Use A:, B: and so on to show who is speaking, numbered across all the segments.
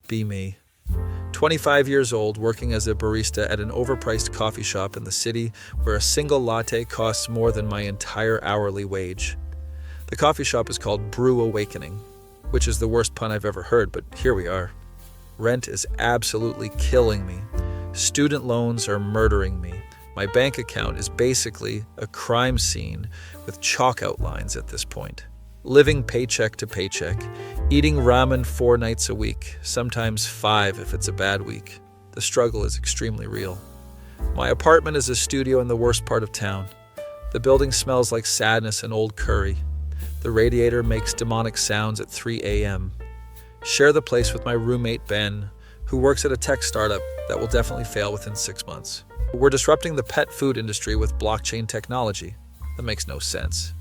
A: Be me. 25 years old, working as a barista at an overpriced coffee shop in the city where a single latte costs more than my entire hourly wage. The coffee shop is called Brew Awakening, which is the worst pun I've ever heard, but here we are. Rent is absolutely killing me. Student loans are murdering me. My bank account is basically a crime scene with chalk outlines at this point. Living paycheck to paycheck, eating ramen 4 nights a week, sometimes 5 if it's a bad week. The struggle is extremely real. My apartment is a studio in the worst part of town. The building smells like sadness and old curry. The radiator makes demonic sounds at 3 a.m. Share the place with my roommate Ben, who works at a tech startup that will definitely fail within 6 months. We're disrupting the pet food industry with blockchain technology. That makes no sense.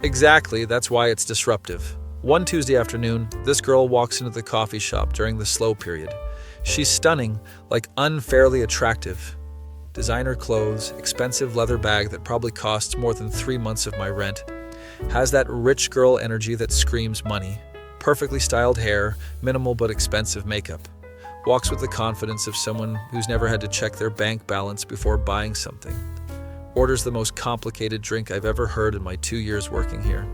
A: Exactly, that's why it's disruptive. One Tuesday afternoon, this girl walks into the coffee shop during the slow period. She's stunning, like unfairly attractive. Designer clothes, expensive leather bag that probably costs more than 3 months of my rent. Has that rich girl energy that screams money. Perfectly styled hair, minimal but expensive makeup. Walks with the confidence of someone who's never had to check their bank balance before buying something. Orders the most complicated drink I've ever heard in my 2 years working here.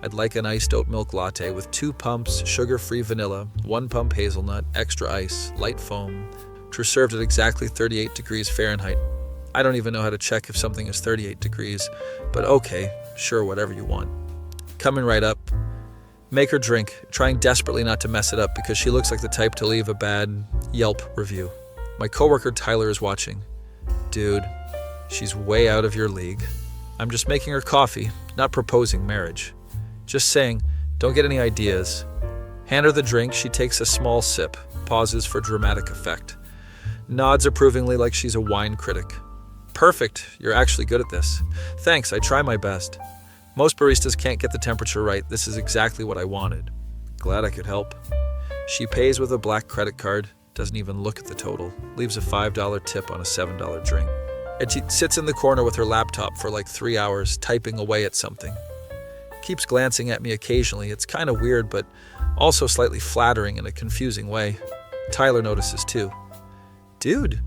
A: I'd like an iced oat milk latte with 2 pumps, sugar-free vanilla, 1 pump hazelnut, extra ice, light foam, which are served at exactly 38 degrees Fahrenheit. I don't even know how to check if something is 38 degrees, but okay, sure, whatever you want. Coming right up. Make her drink, trying desperately not to mess it up because she looks like the type to leave a bad Yelp review. My coworker Tyler is watching. Dude, she's way out of your league. I'm just making her coffee, not proposing marriage. Just saying, don't get any ideas. Hand her the drink, she takes a small sip, pauses for dramatic effect. Nods approvingly like she's a wine critic. Perfect, you're actually good at this. Thanks, I try my best. Most baristas can't get the temperature right. This is exactly what I wanted. Glad I could help. She pays with a black credit card, doesn't even look at the total, leaves a $5 tip on a $7 drink. And she sits in the corner with her laptop for like 3 hours, typing away at something. Keeps glancing at me occasionally. It's kind of weird, but also slightly flattering in a confusing way. Tyler notices too. Dude,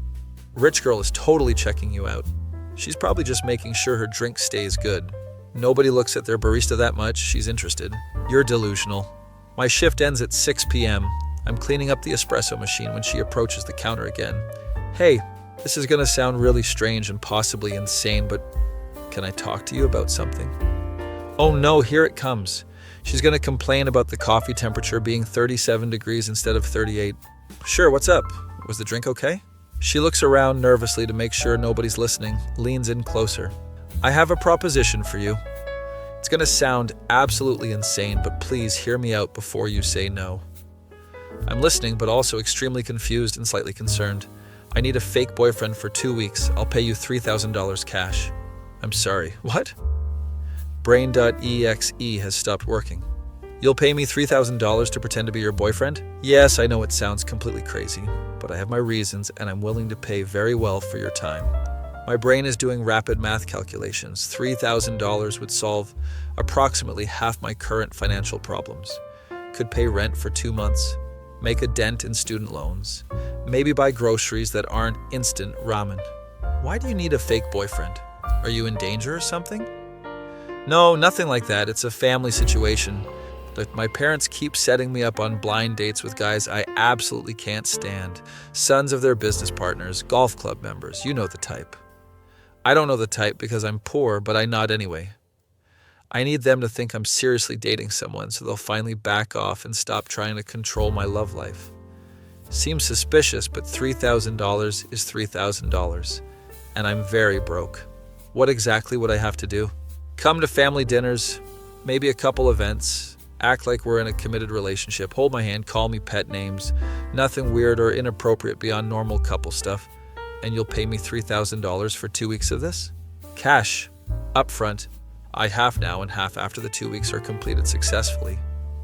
A: rich girl is totally checking you out. She's probably just making sure her drink stays good. Nobody looks at their barista that much. She's interested. You're delusional. My shift ends at 6 p.m. I'm cleaning up the espresso machine when she approaches the counter again. Hey, this is gonna sound really strange and possibly insane, but can I talk to you about something? Oh no, here it comes. She's gonna complain about the coffee temperature being 37 degrees instead of 38. Sure, what's up? Was the drink okay? She looks around nervously to make sure nobody's listening, leans in closer. I have a proposition for you. It's gonna sound absolutely insane, but please hear me out before you say no. I'm listening, but also extremely confused and slightly concerned. I need a fake boyfriend for 2 weeks. I'll pay you $3,000 cash. I'm sorry. What? Brain.exe has stopped working. You'll pay me $3,000 to pretend to be your boyfriend? Yes, I know it sounds completely crazy, but I have my reasons and I'm willing to pay very well for your time. My brain is doing rapid math calculations. $3,000 would solve approximately half my current financial problems. Could pay rent for 2 months, make a dent in student loans, maybe buy groceries that aren't instant ramen. Why do you need a fake boyfriend? Are you in danger or something? No, nothing like that. It's a family situation. But my parents keep setting me up on blind dates with guys I absolutely can't stand. Sons of their business partners, golf club members, you know the type. I don't know the type because I'm poor, but I nod anyway. I need them to think I'm seriously dating someone so they'll finally back off and stop trying to control my love life. Seems suspicious, but $3,000 is $3,000, and I'm very broke. What exactly would I have to do? Come to family dinners, maybe a couple events, act like we're in a committed relationship, hold my hand, call me pet names, nothing weird or inappropriate beyond normal couple stuff. And you'll pay me $3,000 for 2 weeks of this? Cash, upfront. I half now and half after the 2 weeks are completed successfully.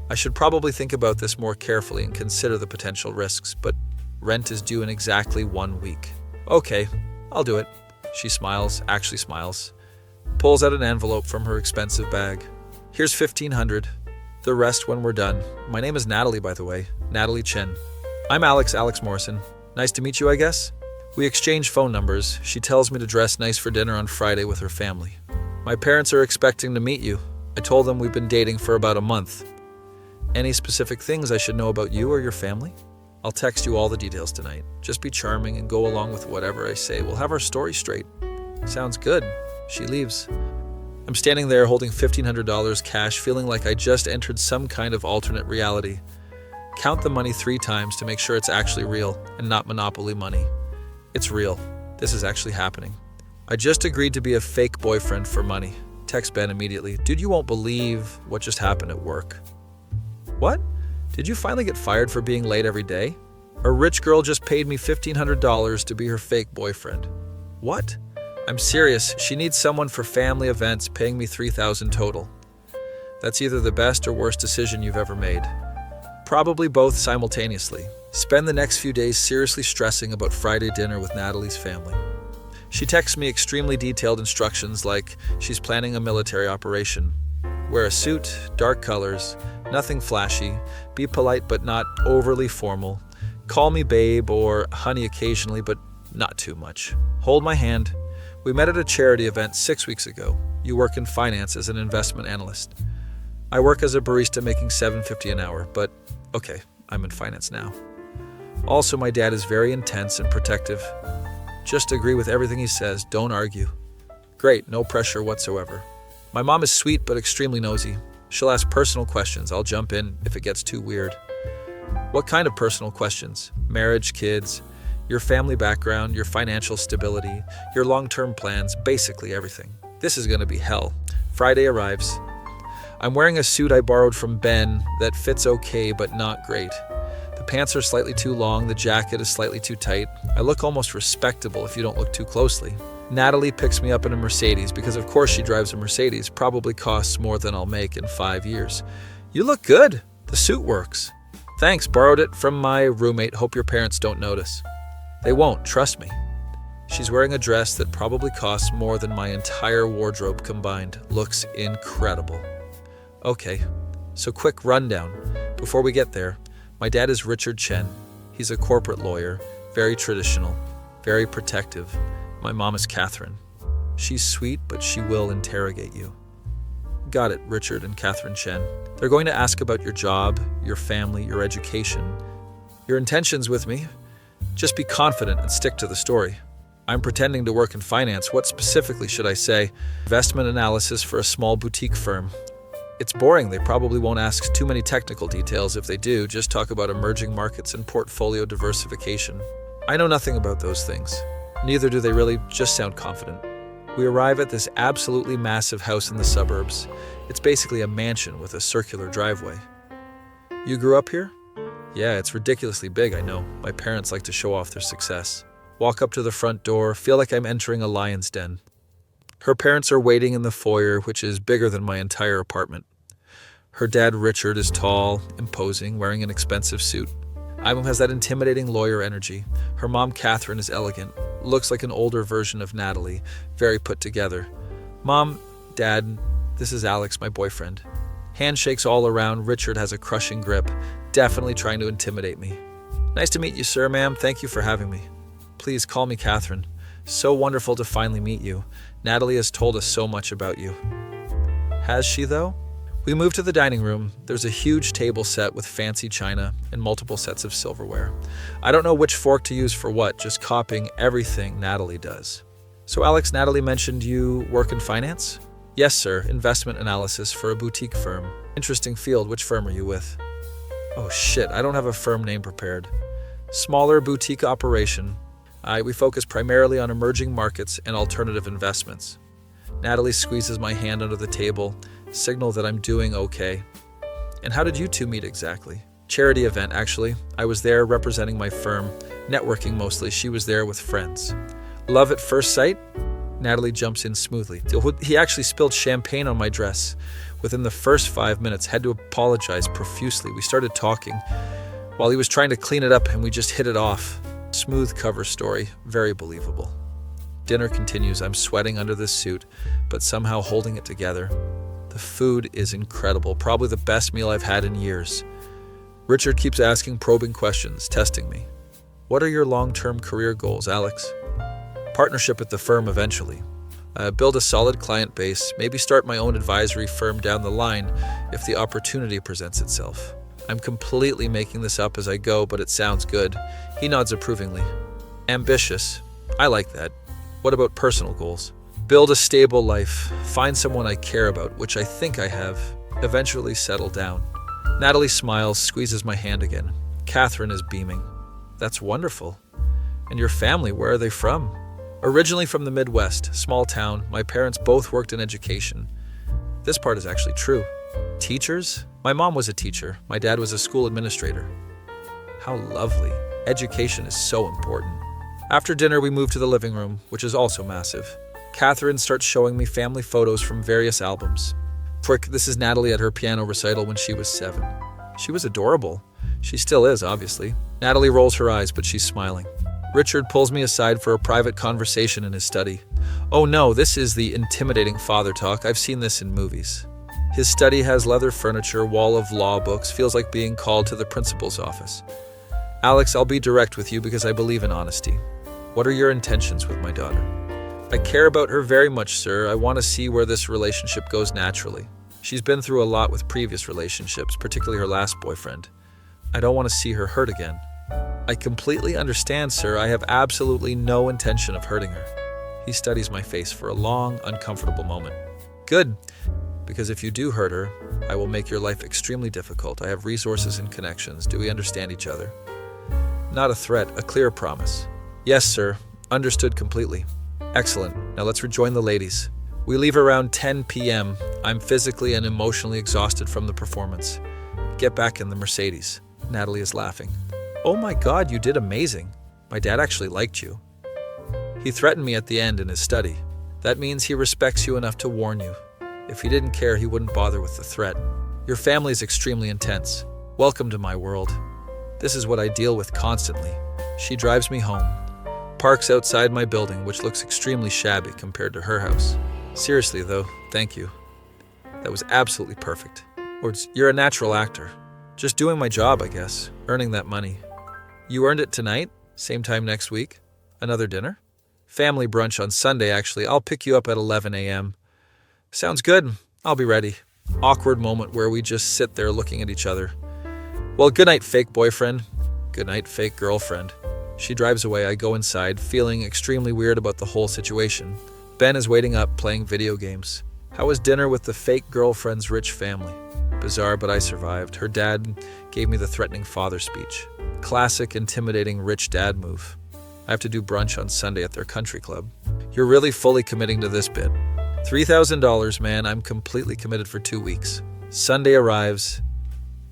A: I should probably think about this more carefully and consider the potential risks, but rent is due in exactly 1 week. Okay, I'll do it. She smiles, actually smiles, pulls out an envelope from her expensive bag. Here's $1,500. The rest when we're done. My name is Natalie, by the way. Natalie Chen. I'm Alex Morrison. Nice to meet you, I guess? We exchange phone numbers. She tells me to dress nice for dinner on Friday with her family. My parents are expecting to meet you. I told them we've been dating for about a month. Any specific things I should know about you or your family? I'll text you all the details tonight. Just be charming and go along with whatever I say. We'll have our story straight. Sounds good. She leaves. I'm standing there holding $1,500 cash, feeling like I just entered some kind of alternate reality. Count the money 3 times to make sure it's actually real and not Monopoly money. It's real. This is actually happening. I just agreed to be a fake boyfriend for money. Text Ben immediately. Dude, you won't believe what just happened at work. What? Did you finally get fired for being late every day? A rich girl just paid me $1,500 to be her fake boyfriend. What? I'm serious. She needs someone for family events, paying me $3,000 total. That's either the best or worst decision you've ever made. Probably both simultaneously. Spend the next few days seriously stressing about Friday dinner with Natalie's family. She texts me extremely detailed instructions like she's planning a military operation. Wear a suit, dark colors, nothing flashy, be polite but not overly formal. Call me babe or honey occasionally, but not too much. Hold my hand. We met at a charity event 6 weeks ago. You work in finance as an investment analyst. I work as a barista making $7.50 an hour, but okay, I'm in finance now. Also, my dad is very intense and protective. Just agree with everything he says, don't argue. Great, no pressure whatsoever. My mom is sweet but extremely nosy. She'll ask personal questions. I'll jump in if it gets too weird. What kind of personal questions? Marriage, kids, your family background, your financial stability, your long-term plans, basically everything. This is going to be hell. Friday arrives. I'm wearing a suit I borrowed from Ben that fits okay but not great. The pants are slightly too long, the jacket is slightly too tight. I look almost respectable if you don't look too closely. Natalie picks me up in a Mercedes because of course she drives a Mercedes, probably costs more than I'll make in 5 years. You look good. The suit works. Thanks, borrowed it from my roommate. Hope your parents don't notice. They won't, trust me. She's wearing a dress that probably costs more than my entire wardrobe combined. Looks incredible. Okay, so quick rundown. Before we get there, my dad is Richard Chen. He's a corporate lawyer, very traditional, very protective. My mom is Catherine. She's sweet, but she will interrogate you. Got it, Richard and Catherine Chen. They're going to ask about your job, your family, your education, your intentions with me. Just be confident and stick to the story. I'm pretending to work in finance. What specifically should I say? Investment analysis for a small boutique firm. It's boring. They probably won't ask too many technical details. If they do, just talk about emerging markets and portfolio diversification. I know nothing about those things. Neither do they really, just sound confident. We arrive at this absolutely massive house in the suburbs. It's basically a mansion with a circular driveway. You grew up here? Yeah, it's ridiculously big, I know. My parents like to show off their success. Walk up to the front door, feel like I'm entering a lion's den. Her parents are waiting in the foyer, which is bigger than my entire apartment. Her dad, Richard, is tall, imposing, wearing an expensive suit. Ivan has that intimidating lawyer energy. Her mom, Catherine, is elegant, looks like an older version of Natalie, very put together. Mom, Dad, this is Alex, my boyfriend. Handshakes all around. Richard has a crushing grip, definitely trying to intimidate me. Nice to meet you, sir, ma'am. Thank you for having me. Please call me Catherine. So wonderful to finally meet you. Natalie has told us so much about you. Has she, though? We move to the dining room. There's a huge table set with fancy china and multiple sets of silverware. I don't know which fork to use for what, just copying everything Natalie does. So Alex, Natalie mentioned you work in finance? Yes, sir. Investment analysis for a boutique firm. Interesting field. Which firm are you with? Oh shit, I don't have a firm name prepared. Smaller boutique operation. We focus primarily on emerging markets and alternative investments. Natalie squeezes my hand under the table, signal that I'm doing okay. And how did you two meet exactly? Charity event, actually. I was there representing my firm, networking mostly. She was there with friends. Love at first sight? Natalie jumps in smoothly. He actually spilled champagne on my dress. Within the first 5 minutes, had to apologize profusely. We started talking while he was trying to clean it up and we just hit it off. Smooth cover story, very believable. Dinner continues. I'm sweating under this suit, but somehow holding it together. The food is incredible, probably the best meal I've had in years. Richard keeps asking probing questions, testing me. What are your long-term career goals, Alex? Partnership with the firm eventually. Build a solid client base, maybe start my own advisory firm down the line if the opportunity presents itself. I'm completely making this up as I go, but it sounds good. He nods approvingly. Ambitious. I like that. What about personal goals? Build a stable life, find someone I care about, which I think I have, eventually settle down. Natalie smiles, squeezes my hand again. Catherine is beaming. That's wonderful. And your family, where are they from? Originally from the Midwest, small town, my parents both worked in education. This part is actually true. Teachers? My mom was a teacher. My dad was a school administrator. How lovely. Education is so important. After dinner, we moved to the living room, which is also massive. Catherine starts showing me family photos from various albums. Frick, this is Natalie at her piano recital when she was 7. She was adorable. She still is, obviously. Natalie rolls her eyes, but she's smiling. Richard pulls me aside for a private conversation in his study. Oh no, this is the intimidating father talk. I've seen this in movies. His study has leather furniture, wall of law books, feels like being called to the principal's office. Alex, I'll be direct with you because I believe in honesty. What are your intentions with my daughter? I care about her very much, sir. I want to see where this relationship goes naturally. She's been through a lot with previous relationships, particularly her last boyfriend. I don't want to see her hurt again. I completely understand, sir. I have absolutely no intention of hurting her. He studies my face for a long, uncomfortable moment. Good, because if you do hurt her, I will make your life extremely difficult. I have resources and connections. Do we understand each other? Not a threat, a clear promise. Yes, sir. Understood completely. Excellent. Now let's rejoin the ladies. We leave around 10 p.m. I'm physically and emotionally exhausted from the performance. Get back in the Mercedes. Natalie is laughing. Oh my God, you did amazing. My dad actually liked you. He threatened me at the end in his study. That means he respects you enough to warn you. If he didn't care, he wouldn't bother with the threat. Your family is extremely intense. Welcome to my world. This is what I deal with constantly. She drives me home. Parks outside my building, which looks extremely shabby compared to her house. Seriously though, thank you. That was absolutely perfect. You're a natural actor. Just doing my job, I guess. Earning that money. You earned it tonight? Same time next week? Another dinner? Family brunch on Sunday, actually. I'll pick you up at 11 a.m. Sounds good. I'll be ready. Awkward moment where we just sit there looking at each other. Well, good night, fake boyfriend. Good night, fake girlfriend. She drives away. I go inside, feeling extremely weird about the whole situation. Ben is waiting up, playing video games. How was dinner with the fake girlfriend's rich family? Bizarre, but I survived. Her dad gave me the threatening father speech. Classic, intimidating rich dad move. I have to do brunch on Sunday at their country club. You're really fully committing to this bit. $3,000, man. I'm completely committed for 2 weeks. Sunday arrives.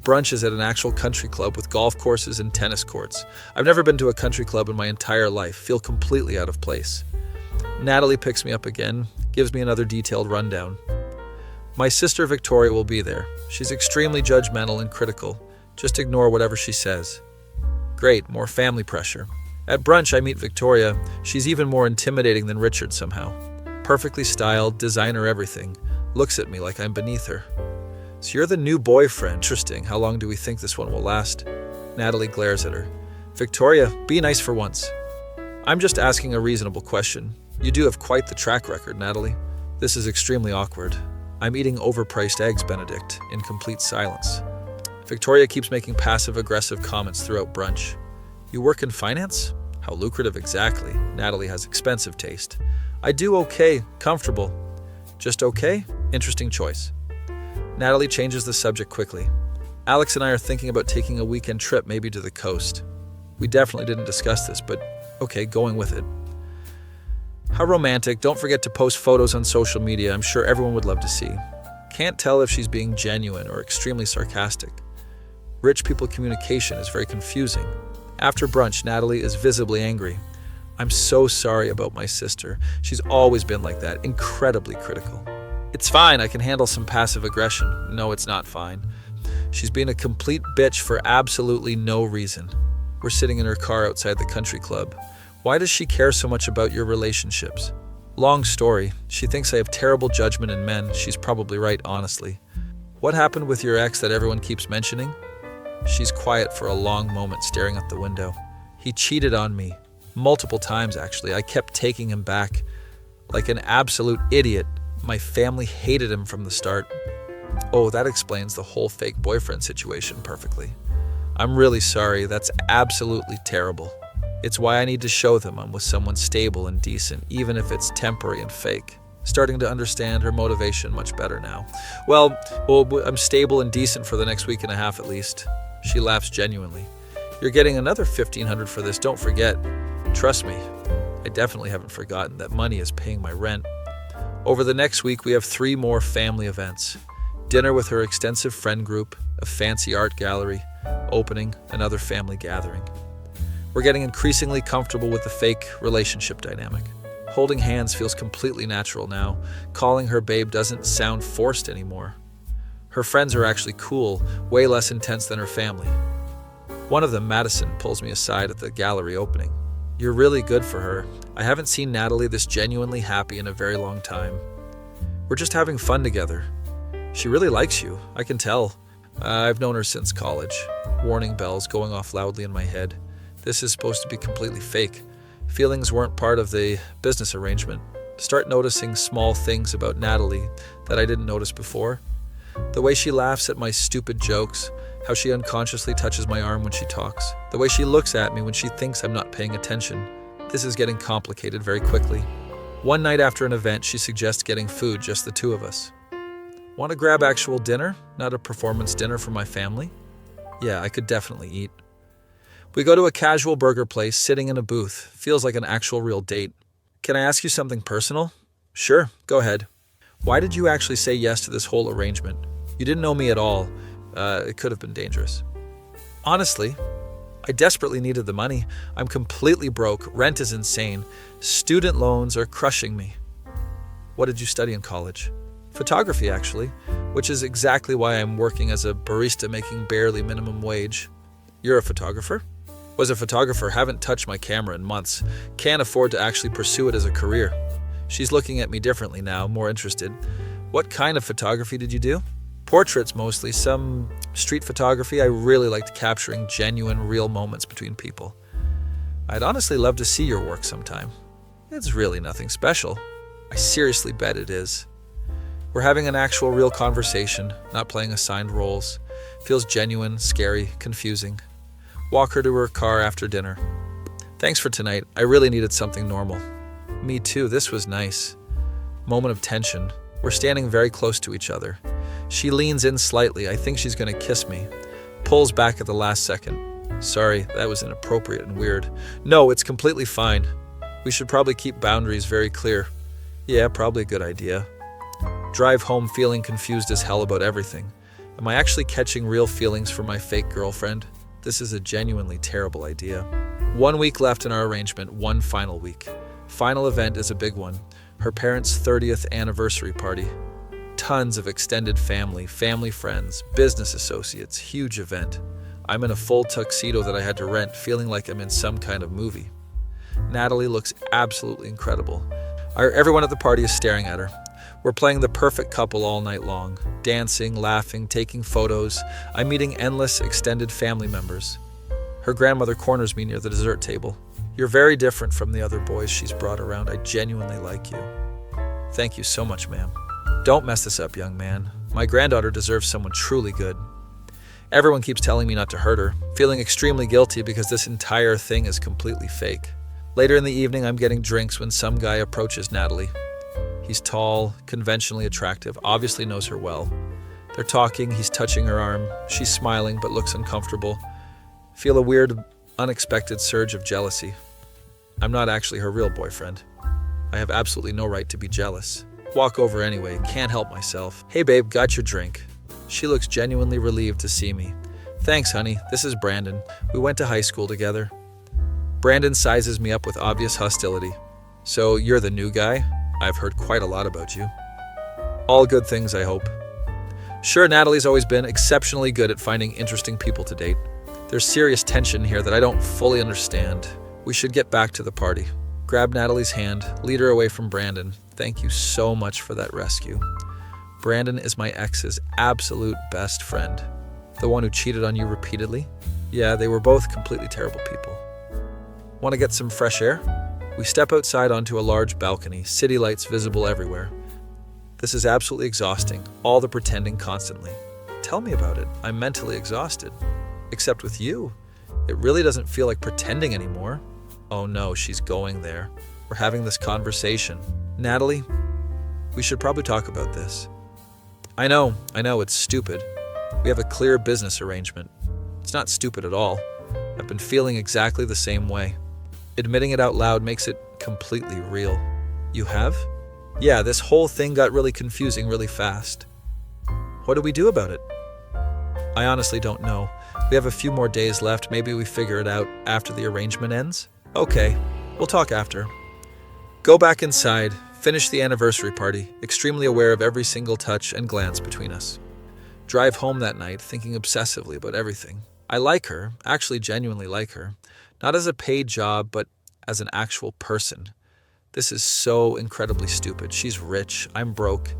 A: Brunch is at an actual country club with golf courses and tennis courts. I've never been to a country club in my entire life. Feel completely out of place. Natalie picks me up again, gives me another detailed rundown. My sister Victoria will be there. She's extremely judgmental and critical. Just ignore whatever she says. Great, more family pressure. At brunch, I meet Victoria. She's even more intimidating than Richard somehow. Perfectly styled, designer everything. Looks at me like I'm beneath her. So you're the new boyfriend. Interesting. How long do we think this one will last? Natalie glares at her. Victoria, be nice for once. I'm just asking a reasonable question. You do have quite the track record, Natalie. This is extremely awkward. I'm eating overpriced eggs Benedict in complete silence. Victoria keeps making passive-aggressive comments throughout brunch. You work in finance? How lucrative exactly. Natalie has expensive taste. I do okay, comfortable. Just okay? Interesting choice. Natalie changes the subject quickly. Alex and I are thinking about taking a weekend trip, maybe to the coast. We definitely didn't discuss this, but okay, going with it. How romantic. Don't forget to post photos on social media. I'm sure everyone would love to see. Can't tell if she's being genuine or extremely sarcastic. Rich people communication is very confusing. After brunch, Natalie is visibly angry. I'm so sorry about my sister. She's always been like that, incredibly critical. It's fine, I can handle some passive aggression. No, it's not fine. She's been a complete bitch for absolutely no reason. We're sitting in her car outside the country club. Why does she care so much about your relationships? Long story. She thinks I have terrible judgment in men. She's probably right, honestly. What happened with your ex that everyone keeps mentioning? She's quiet for a long moment, staring at the window. He cheated on me. Multiple times, actually. I kept taking him back. Like an absolute idiot. My family hated him from the start. Oh, that explains the whole fake boyfriend situation perfectly. I'm really sorry. That's absolutely terrible. It's why I need to show them I'm with someone stable and decent, even if it's temporary and fake. Starting to understand her motivation much better now. Well, I'm stable and decent for the next week and a half at least. She laughs genuinely. You're getting another $1,500 for this, don't forget. Trust me, I definitely haven't forgotten that money is paying my rent. Over the next week, we have 3 more family events. Dinner with her extensive friend group, a fancy art gallery, opening, another family gathering. We're getting increasingly comfortable with the fake relationship dynamic. Holding hands feels completely natural now. Calling her babe doesn't sound forced anymore. Her friends are actually cool, way less intense than her family. One of them, Madison, pulls me aside at the gallery opening. You're really good for her. I haven't seen Natalie this genuinely happy in a very long time. We're just having fun together. She really likes you, I can tell. I've known her since college. Warning bells going off loudly in my head. This is supposed to be completely fake. Feelings weren't part of the business arrangement. Start noticing small things about Natalie that I didn't notice before. The way she laughs at my stupid jokes, how she unconsciously touches my arm when she talks, the way she looks at me when she thinks I'm not paying attention. This is getting complicated very quickly. One night after an event, she suggests getting food, just the 2 of us. Want to grab actual dinner, not a performance dinner for my family? Yeah, I could definitely eat. We go to a casual burger place, sitting in a booth. Feels like an actual real date. Can I ask you something personal? Sure, go ahead. Why did you actually say yes to this whole arrangement? You didn't know me at all. It could have been dangerous. Honestly, I desperately needed the money. I'm completely broke. Rent is insane. Student loans are crushing me. What did you study in college? Photography, actually, which is exactly why I'm working as a barista making barely minimum wage. You're a photographer? Was a photographer, haven't touched my camera in months. Can't afford to actually pursue it as a career. She's looking at me differently now, more interested. What kind of photography did you do? Portraits mostly, some street photography. I really liked capturing genuine, real moments between people. I'd honestly love to see your work sometime. It's really nothing special. I seriously bet it is. We're having an actual real conversation, not playing assigned roles. Feels genuine, scary, confusing. Walk her to her car after dinner. Thanks for tonight. I really needed something normal. Me too, this was nice. Moment of tension. We're standing very close to each other. She leans in slightly. I think she's going to kiss me. Pulls back at the last second. Sorry, that was inappropriate and weird. No, it's completely fine. We should probably keep boundaries very clear. Yeah, probably a good idea. Drive home feeling confused as hell about everything. Am I actually catching real feelings for my fake girlfriend? This is a genuinely terrible idea. 1 week left in our arrangement, one final week. Final event is a big one. Her parents' 30th anniversary party. Tons of extended family friends, business associates, huge event. I'm in a full tuxedo that I had to rent, feeling like I'm in some kind of movie. Natalie looks absolutely incredible. Everyone at the party is staring at her. We're playing the perfect couple all night long, dancing, laughing, taking photos. I'm meeting endless extended family members. Her grandmother corners me near the dessert table. You're very different from the other boys she's brought around. I genuinely like you. Thank you so much, ma'am. Don't mess this up, young man. My granddaughter deserves someone truly good. Everyone keeps telling me not to hurt her, feeling extremely guilty because this entire thing is completely fake. Later in the evening, I'm getting drinks when some guy approaches Natalie. He's tall, conventionally attractive, obviously knows her well. They're talking, he's touching her arm. She's smiling but looks uncomfortable. Feel a weird, unexpected surge of jealousy. I'm not actually her real boyfriend. I have absolutely no right to be jealous. Walk over anyway, can't help myself. Hey babe, got your drink. She looks genuinely relieved to see me. Thanks, honey. This is Brandon. We went to high school together. Brandon sizes me up with obvious hostility. So you're the new guy? I've heard quite a lot about you. All good things, I hope. Sure, Natalie's always been exceptionally good at finding interesting people to date. There's serious tension here that I don't fully understand. We should get back to the party. Grab Natalie's hand, lead her away from Brandon. Thank you so much for that rescue. Brandon is my ex's absolute best friend. The one who cheated on you repeatedly? Yeah, they were both completely terrible people. Want to get some fresh air? We step outside onto a large balcony, city lights visible everywhere. This is absolutely exhausting, all the pretending constantly. Tell me about it. I'm mentally exhausted. Except with you. It really doesn't feel like pretending anymore. Oh no, she's going there. We're having this conversation. Natalie, we should probably talk about this. I know, it's stupid. We have a clear business arrangement. It's not stupid at all. I've been feeling exactly the same way. Admitting it out loud makes it completely real. You have? Yeah, this whole thing got really confusing really fast. What do we do about it? I honestly don't know. We have a few more days left. Maybe we figure it out after the arrangement ends? Okay, we'll talk after. Go back inside, finish the anniversary party, extremely aware of every single touch and glance between us. Drive home that night, thinking obsessively about everything. I like her, actually genuinely like her. Not as a paid job, but as an actual person. This is so incredibly stupid. She's rich, I'm broke.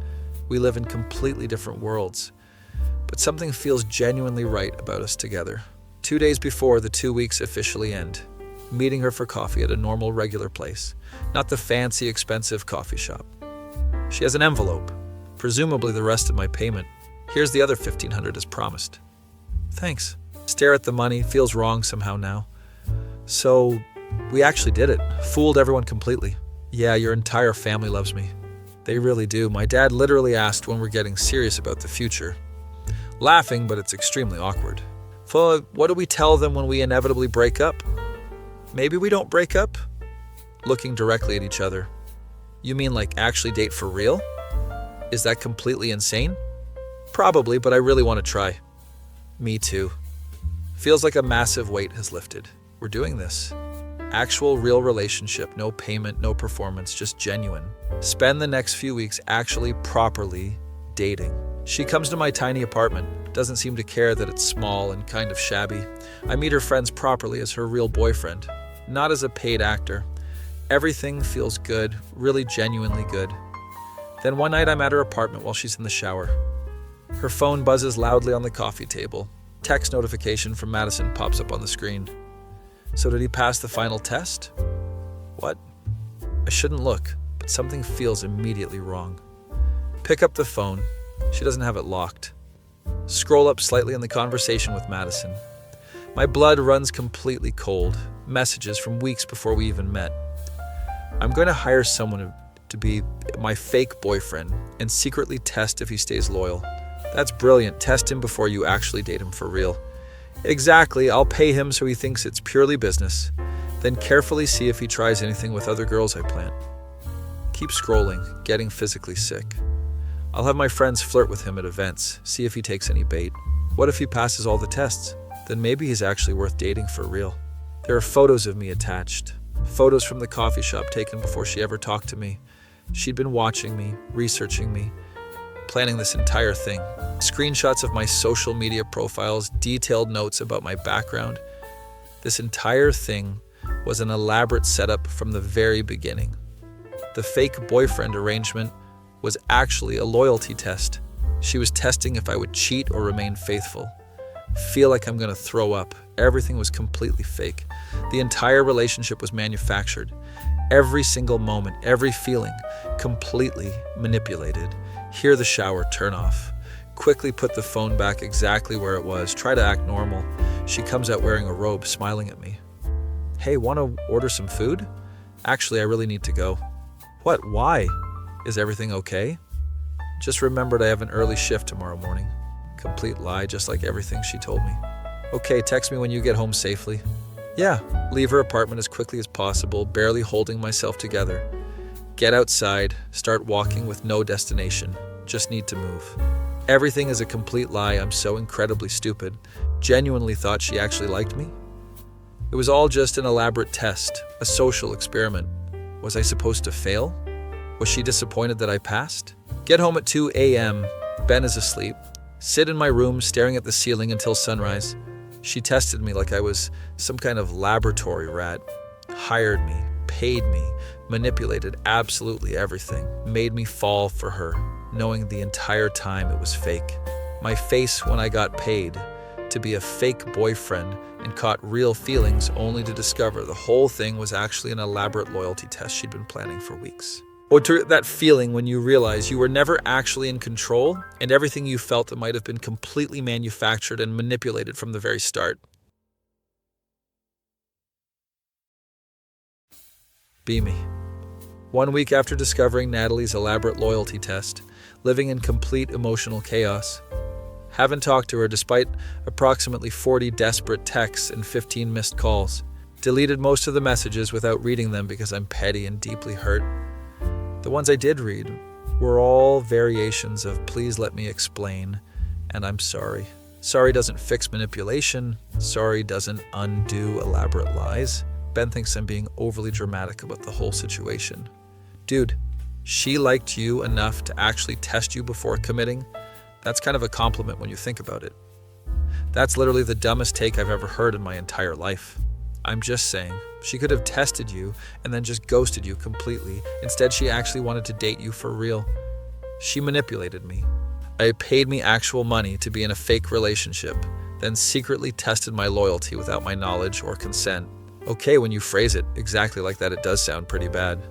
A: We live in completely different worlds. But something feels genuinely right about us together. 2 days before the 2 weeks officially end, meeting her for coffee at a normal, regular place, not the fancy, expensive coffee shop. She has an envelope, presumably the rest of my payment. Here's the other $1,500 as promised. Thanks. Stare at the money, feels wrong somehow now. So, we actually did it. Fooled everyone completely. Yeah, your entire family loves me. They really do. My dad literally asked when we're getting serious about the future. Laughing, but it's extremely awkward. So, what do we tell them when we inevitably break up? Maybe we don't break up? Looking directly at each other. You mean like actually date for real? Is that completely insane? Probably, but I really want to try. Me too. Feels like a massive weight has lifted. We're doing this. Actual real relationship, no payment, no performance, just genuine. Spend the next few weeks actually properly dating. She comes to my tiny apartment, doesn't seem to care that it's small and kind of shabby. I meet her friends properly as her real boyfriend, not as a paid actor. Everything feels good, really genuinely good. Then one night I'm at her apartment while she's in the shower. Her phone buzzes loudly on the coffee table. Text notification from Madison pops up on the screen. So did he pass the final test? What? I shouldn't look, but something feels immediately wrong. Pick up the phone. She doesn't have it locked. Scroll up slightly in the conversation with Madison. My blood runs completely cold. Messages from weeks before we even met. I'm going to hire someone to be my fake boyfriend and secretly test if he stays loyal. That's brilliant. Test him before you actually date him for real. Exactly. I'll pay him so he thinks it's purely business. Then carefully see if he tries anything with other girls I plant. Keep scrolling, getting physically sick. I'll have my friends flirt with him at events, see if he takes any bait. What if he passes all the tests? Then maybe he's actually worth dating for real. There are photos of me attached. Photos from the coffee shop taken before she ever talked to me. She'd been watching me, researching me, planning this entire thing. Screenshots of my social media profiles, detailed notes about my background. This entire thing was an elaborate setup from the very beginning. The fake boyfriend arrangement was actually a loyalty test. She was testing if I would cheat or remain faithful. Feel like I'm gonna throw up. Everything was completely fake. The entire relationship was manufactured. Every single moment, every feeling, completely manipulated. Hear the shower, turn off. Quickly put the phone back exactly where it was. Try to act normal. She comes out wearing a robe, smiling at me. Hey, wanna order some food? Actually, I really need to go. What? Why? Is everything okay? Just remembered I have an early shift tomorrow morning. Complete lie, just like everything she told me. Okay, text me when you get home safely. Yeah, leave her apartment as quickly as possible, barely holding myself together. Get outside, start walking with no destination. Just need to move. Everything is a complete lie. I'm so incredibly stupid. Genuinely thought she actually liked me. It was all just an elaborate test, a social experiment. Was I supposed to fail? Was she disappointed that I passed? Get home at 2 a.m. Ben is asleep. Sit in my room staring at the ceiling until sunrise. She tested me like I was some kind of laboratory rat. Hired me, paid me, manipulated absolutely everything. Made me fall for her, knowing the entire time it was fake. My face when I got paid, to be a fake boyfriend and caught real feelings only to discover the whole thing was actually an elaborate loyalty test she'd been planning for weeks. Or to that feeling when you realize you were never actually in control and everything you felt might have been completely manufactured and manipulated from the very start. Be me. 1 week after discovering Natalie's elaborate loyalty test, living in complete emotional chaos. Haven't talked to her despite approximately 40 desperate texts and 15 missed calls. Deleted most of the messages without reading them because I'm petty and deeply hurt. The ones I did read were all variations of "please let me explain" and "I'm sorry." Sorry doesn't fix manipulation. Sorry doesn't undo elaborate lies. Ben thinks I'm being overly dramatic about the whole situation. Dude, she liked you enough to actually test you before committing. That's kind of a compliment when you think about it. That's literally the dumbest take I've ever heard in my entire life. I'm just saying, she could have tested you and then just ghosted you completely. Instead, she actually wanted to date you for real. She manipulated me. Paid me actual money to be in a fake relationship, then secretly tested my loyalty without my knowledge or consent. Okay, when you phrase it exactly like that, it does sound pretty bad.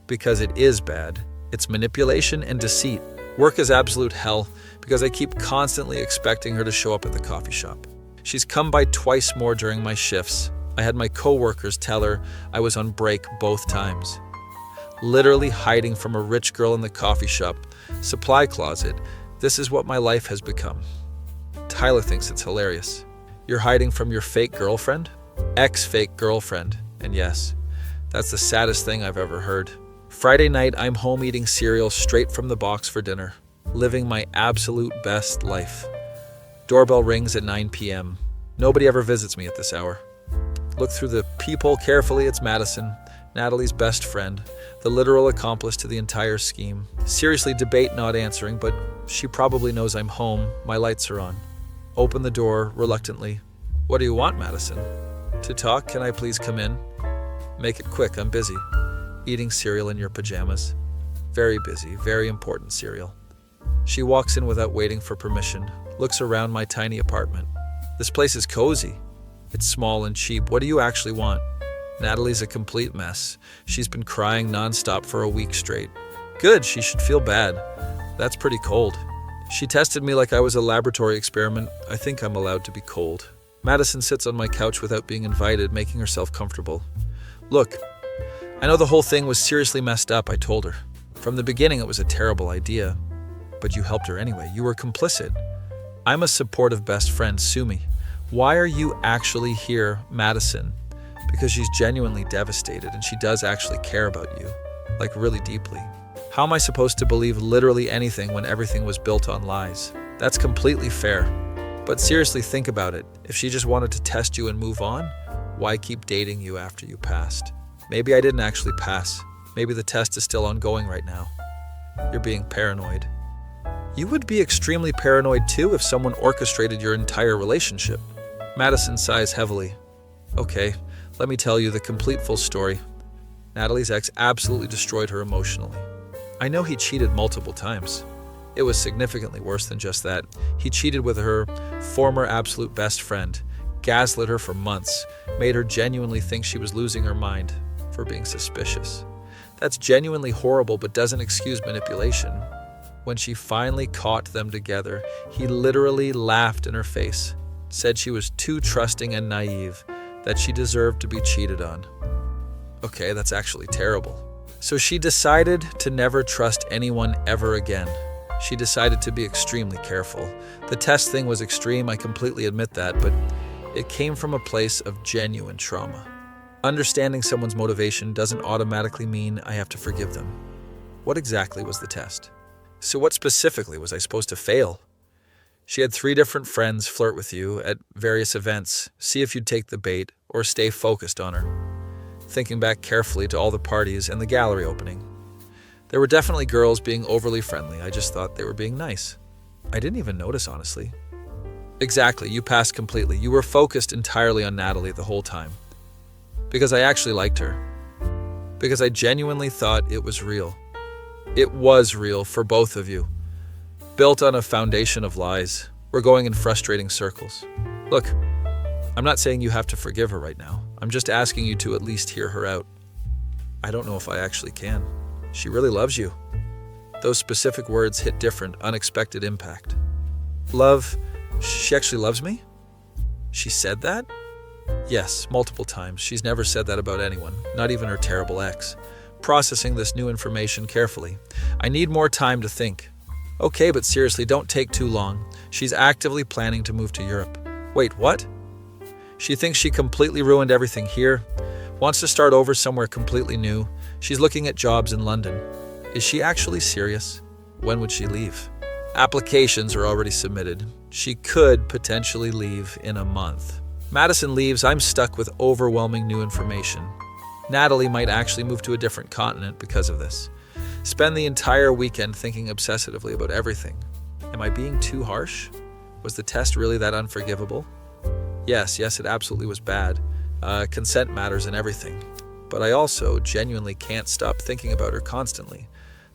A: Because it is bad. It's manipulation and deceit. Work is absolute hell because I keep constantly expecting her to show up at the coffee shop. She's come by twice more during my shifts. I had my coworkers tell her I was on break both times. Literally hiding from a rich girl in the coffee shop supply closet. This is what my life has become. Tyler thinks it's hilarious. You're hiding from your fake girlfriend? Ex-fake girlfriend. And yes, that's the saddest thing I've ever heard. Friday night, I'm home eating cereal straight from the box for dinner, living my absolute best life. Doorbell rings at 9 p.m. Nobody ever visits me at this hour. Look through the peephole carefully. It's Madison, Natalie's best friend, the literal accomplice to the entire scheme. Seriously debate not answering, but she probably knows I'm home. My lights are on. Open the door reluctantly. What do you want, Madison? To talk? Can I please come in? Make it quick, I'm busy. Eating cereal in your pajamas. Very busy, very important cereal. She walks in without waiting for permission, looks around my tiny apartment. This place is cozy. It's small and cheap. What do you actually want? Natalie's a complete mess. She's been crying nonstop for a week straight. Good, she should feel bad. That's pretty cold. She tested me like I was a laboratory experiment. I think I'm allowed to be cold. Madison sits on my couch without being invited, making herself comfortable. Look, I know the whole thing was seriously messed up, I told her. From the beginning, it was a terrible idea. But you helped her anyway. You were complicit. I'm a supportive best friend. Sue me. Why are you actually here, Madison? Because she's genuinely devastated and she does actually care about you, like really deeply. How am I supposed to believe literally anything when everything was built on lies? That's completely fair. But seriously, think about it. If she just wanted to test you and move on, why keep dating you after you passed? Maybe I didn't actually pass. Maybe the test is still ongoing right now. You're being paranoid. You would be extremely paranoid too if someone orchestrated your entire relationship. Madison sighs heavily. Okay, let me tell you the complete full story. Natalie's ex absolutely destroyed her emotionally. I know he cheated multiple times. It was significantly worse than just that. He cheated with her former absolute best friend, gaslit her for months, made her genuinely think she was losing her mind for being suspicious. That's genuinely horrible but doesn't excuse manipulation. When she finally caught them together, he literally laughed in her face, said she was too trusting and naive, that she deserved to be cheated on. Okay, that's actually terrible. So she decided to never trust anyone ever again. She decided to be extremely careful. The test thing was extreme, I completely admit that, but it came from a place of genuine trauma. Understanding someone's motivation doesn't automatically mean I have to forgive them. What exactly was the test? So what specifically was I supposed to fail? She had 3 different friends flirt with you at various events, see if you'd take the bait or stay focused on her. Thinking back carefully to all the parties and the gallery opening. There were definitely girls being overly friendly. I just thought they were being nice. I didn't even notice, honestly. Exactly, you passed completely. You were focused entirely on Natalie the whole time. Because I actually liked her. Because I genuinely thought it was real. It was real for both of you. Built on a foundation of lies. We're going in frustrating circles. Look, I'm not saying you have to forgive her right now. I'm just asking you to at least hear her out. I don't know if I actually can. She really loves you. Those specific words hit different, unexpected impact. Love, she actually loves me? She said that? Yes, multiple times. She's never said that about anyone, not even her terrible ex. Processing this new information carefully. I need more time to think. Okay, but seriously, don't take too long. She's actively planning to move to Europe. Wait, what? She thinks she completely ruined everything here, wants to start over somewhere completely new. She's looking at jobs in London. Is she actually serious? When would she leave? Applications are already submitted. She could potentially leave in a month. Madison leaves, I'm stuck with overwhelming new information. Natalie might actually move to a different continent because of this. Spend the entire weekend thinking obsessively about everything. Am I being too harsh? Was the test really that unforgivable? Yes, it absolutely was bad. Consent matters and everything. But I also genuinely can't stop thinking about her constantly.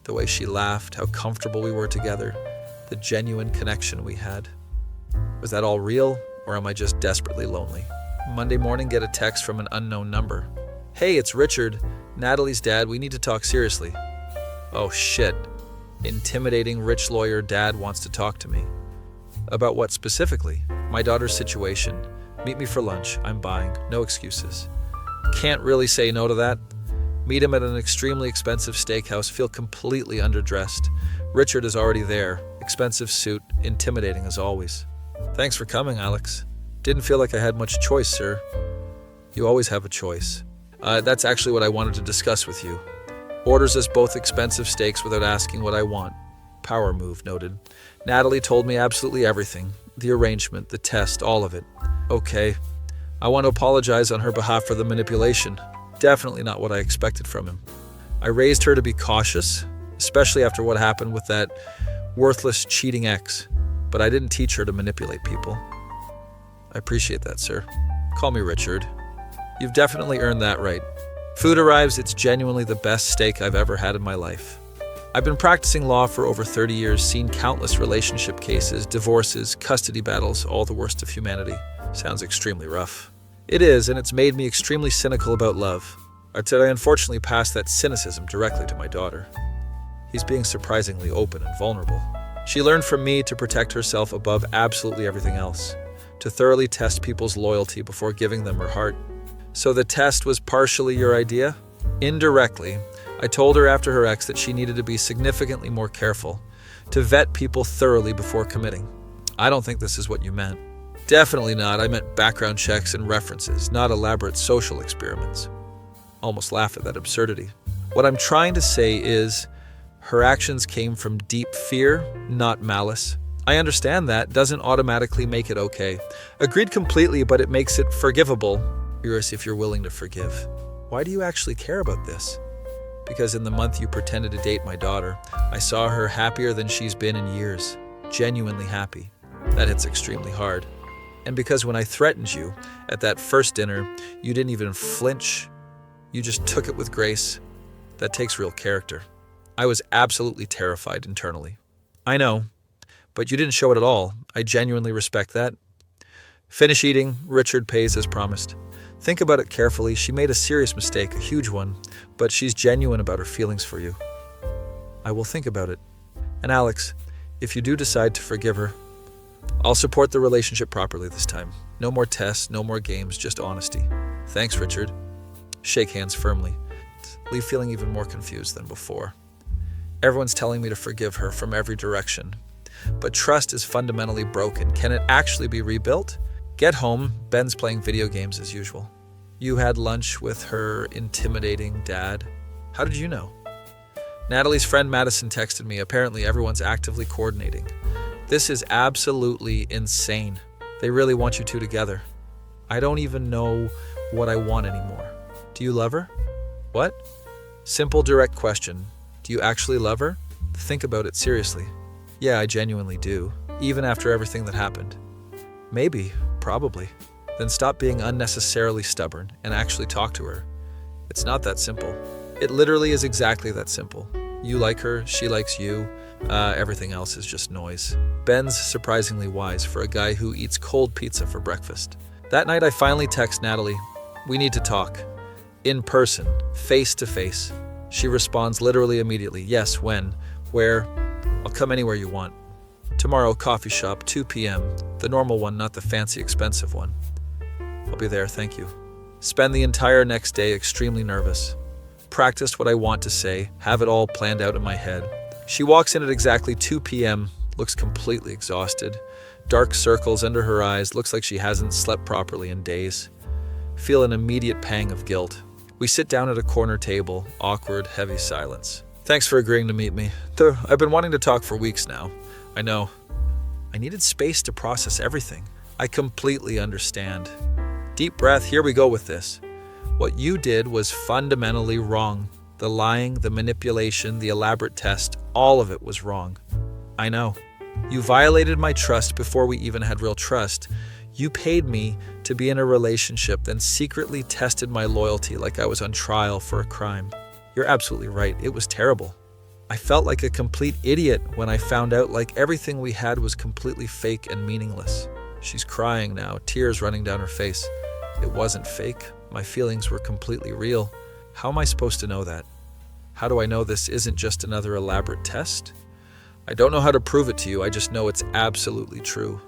A: The way she laughed, how comfortable we were together, the genuine connection we had. Was that all real, or am I just desperately lonely? Monday morning, get a text from an unknown number. Hey, it's Richard, Natalie's dad. We need to talk seriously. Oh shit. Intimidating rich lawyer dad wants to talk to me. About what specifically? My daughter's situation. Meet me for lunch. I'm buying. No excuses. Can't really say no to that. Meet him at an extremely expensive steakhouse. Feel completely underdressed. Richard is already there. Expensive suit. Intimidating as always. Thanks for coming, Alex. Didn't feel like I had much choice, sir. You always have a choice. That's actually what I wanted to discuss with you. Orders us both expensive steaks without asking what I want. Power move, noted. Natalie told me absolutely everything. The arrangement, the test, all of it. Okay. I want to apologize on her behalf for the manipulation. Definitely not what I expected from him. I raised her to be cautious, especially after what happened with that worthless, cheating ex. But I didn't teach her to manipulate people. I appreciate that, sir. Call me Richard. You've definitely earned that right. Food arrives, it's genuinely the best steak I've ever had in my life. I've been practicing law for over 30 years, seen countless relationship cases, divorces, custody battles, all the worst of humanity. Sounds extremely rough. It is, and it's made me extremely cynical about love. I unfortunately passed that cynicism directly to my daughter. He's being surprisingly open and vulnerable. She learned from me to protect herself above absolutely everything else, to thoroughly test people's loyalty before giving them her heart. So the test was partially your idea? Indirectly, I told her after her ex that she needed to be significantly more careful, to vet people thoroughly before committing. I don't think this is what you meant. Definitely not. I meant background checks and references, not elaborate social experiments. Almost laugh at that absurdity. What I'm trying to say is, her actions came from deep fear, not malice. I understand that doesn't automatically make it okay. Agreed completely, but it makes it forgivable. Curious if you're willing to forgive. Why do you actually care about this? Because in the month you pretended to date my daughter, I saw her happier than she's been in years. Genuinely happy. That hits extremely hard. And because when I threatened you at that first dinner, you didn't even flinch. You just took it with grace. That takes real character. I was absolutely terrified internally. I know, but you didn't show it at all. I genuinely respect that. Finish eating. Richard pays as promised. Think about it carefully. She made a serious mistake, a huge one, but she's genuine about her feelings for you. I will think about it. And Alex, if you do decide to forgive her, I'll support the relationship properly this time. No more tests, no more games, just honesty. Thanks, Richard. Shake hands firmly. Leave feeling even more confused than before. Everyone's telling me to forgive her from every direction. But trust is fundamentally broken. Can it actually be rebuilt? Get home. Ben's playing video games as usual. You had lunch with her intimidating dad. How did you know? Natalie's friend Madison texted me. Apparently everyone's actively coordinating. This is absolutely insane. They really want you two together. I don't even know what I want anymore. Do you love her? What? Simple, direct question. Do you actually love her? Think about it seriously. Yeah, I genuinely do, even after everything that happened. Maybe, probably. Then stop being unnecessarily stubborn and actually talk to her. It's not that simple. It literally is exactly that simple. You like her, she likes you. Everything else is just noise. Ben's surprisingly wise for a guy who eats cold pizza for breakfast. That night I finally text Natalie. We need to talk. In person, face to face. She responds literally immediately. Yes, when? Where? I'll come anywhere you want. Tomorrow, coffee shop, 2 p.m. The normal one, not the fancy expensive one. I'll be there, thank you. Spend the entire next day extremely nervous. Practiced what I want to say, have it all planned out in my head. She walks in at exactly 2 p.m., looks completely exhausted. Dark circles under her eyes, looks like she hasn't slept properly in days. Feel an immediate pang of guilt. We sit down at a corner table, awkward, heavy silence. Thanks for agreeing to meet me. I've been wanting to talk for weeks now. I know. I needed space to process everything. I completely understand. Deep breath, here we go with this. What you did was fundamentally wrong. The lying, the manipulation, the elaborate test, all of it was wrong. I know. You violated my trust before we even had real trust. You paid me to be in a relationship, then secretly tested my loyalty like I was on trial for a crime. You're absolutely right. It was terrible. I felt like a complete idiot when I found out like everything we had was completely fake and meaningless. She's crying now, tears running down her face. It wasn't fake. My feelings were completely real. How am I supposed to know that? How do I know this isn't just another elaborate test? I don't know how to prove it to you, I just know it's absolutely true.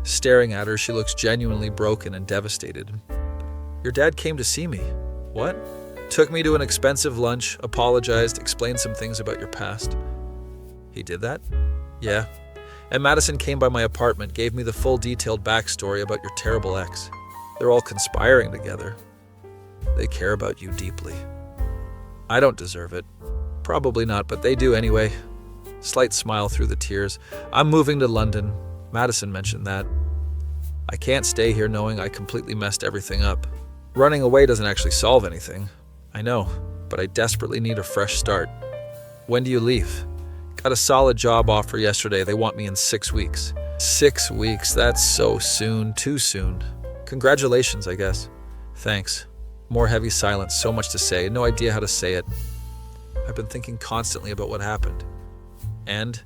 A: Staring at her, she looks genuinely broken and devastated. Your dad came to see me. What? Took me to an expensive lunch, apologized, explained some things about your past. He did that? Yeah. And Madison came by my apartment, gave me the full detailed backstory about your terrible ex. They're all conspiring together. They care about you deeply. I don't deserve it. Probably not, but they do anyway. Slight smile through the tears. I'm moving to London. Madison mentioned that. I can't stay here knowing I completely messed everything up. Running away doesn't actually solve anything. I know, but I desperately need a fresh start. When do you leave? Got a solid job offer yesterday. They want me in 6 weeks. 6 weeks? That's so soon. Too soon. Congratulations, I guess. Thanks. More heavy silence. So much to say. No idea how to say it. I've been thinking constantly about what happened. And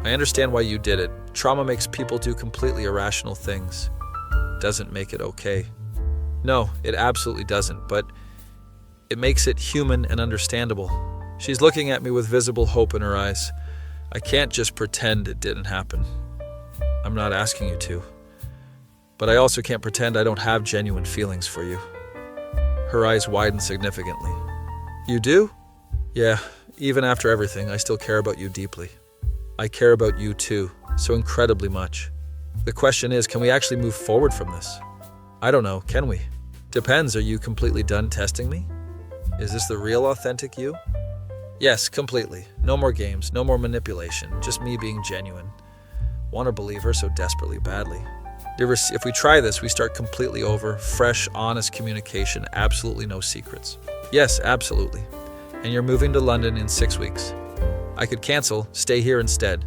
A: I understand why you did it. Trauma makes people do completely irrational things. Doesn't make it okay. No, it absolutely doesn't, but it makes it human and understandable. She's looking at me with visible hope in her eyes. I can't just pretend it didn't happen. I'm not asking you to. But I also can't pretend I don't have genuine feelings for you. Her eyes widen significantly. You do? Yeah, even after everything, I still care about you deeply. I care about you too, so incredibly much. The question is, can we actually move forward from this? I don't know, can we? Depends, are you completely done testing me? Is this the real authentic you? Yes, completely. No more games, no more manipulation, just me being genuine. Want to believe her so desperately badly. If we try this, we start completely over, fresh, honest communication, absolutely no secrets. Yes, absolutely. And you're moving to London in 6 weeks. I could cancel, stay here instead.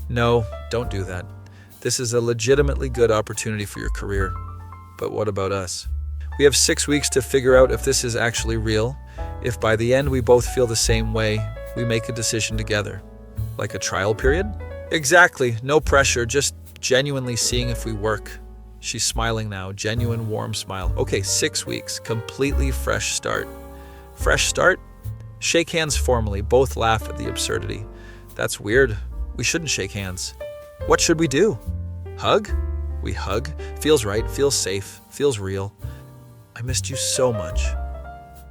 A: No, don't do that. This is a legitimately good opportunity for your career. But what about us? We have 6 weeks to figure out if this is actually real. If by the end we both feel the same way, we make a decision together. Like a trial period? Exactly, no pressure, just genuinely seeing if we work. She's smiling now, genuine warm smile. Okay, 6 weeks, completely fresh start. Fresh start? Shake hands formally, both laugh at the absurdity. That's weird, we shouldn't shake hands. What should we do? Hug? We hug. Feels right, feels safe, feels real. I missed you so much.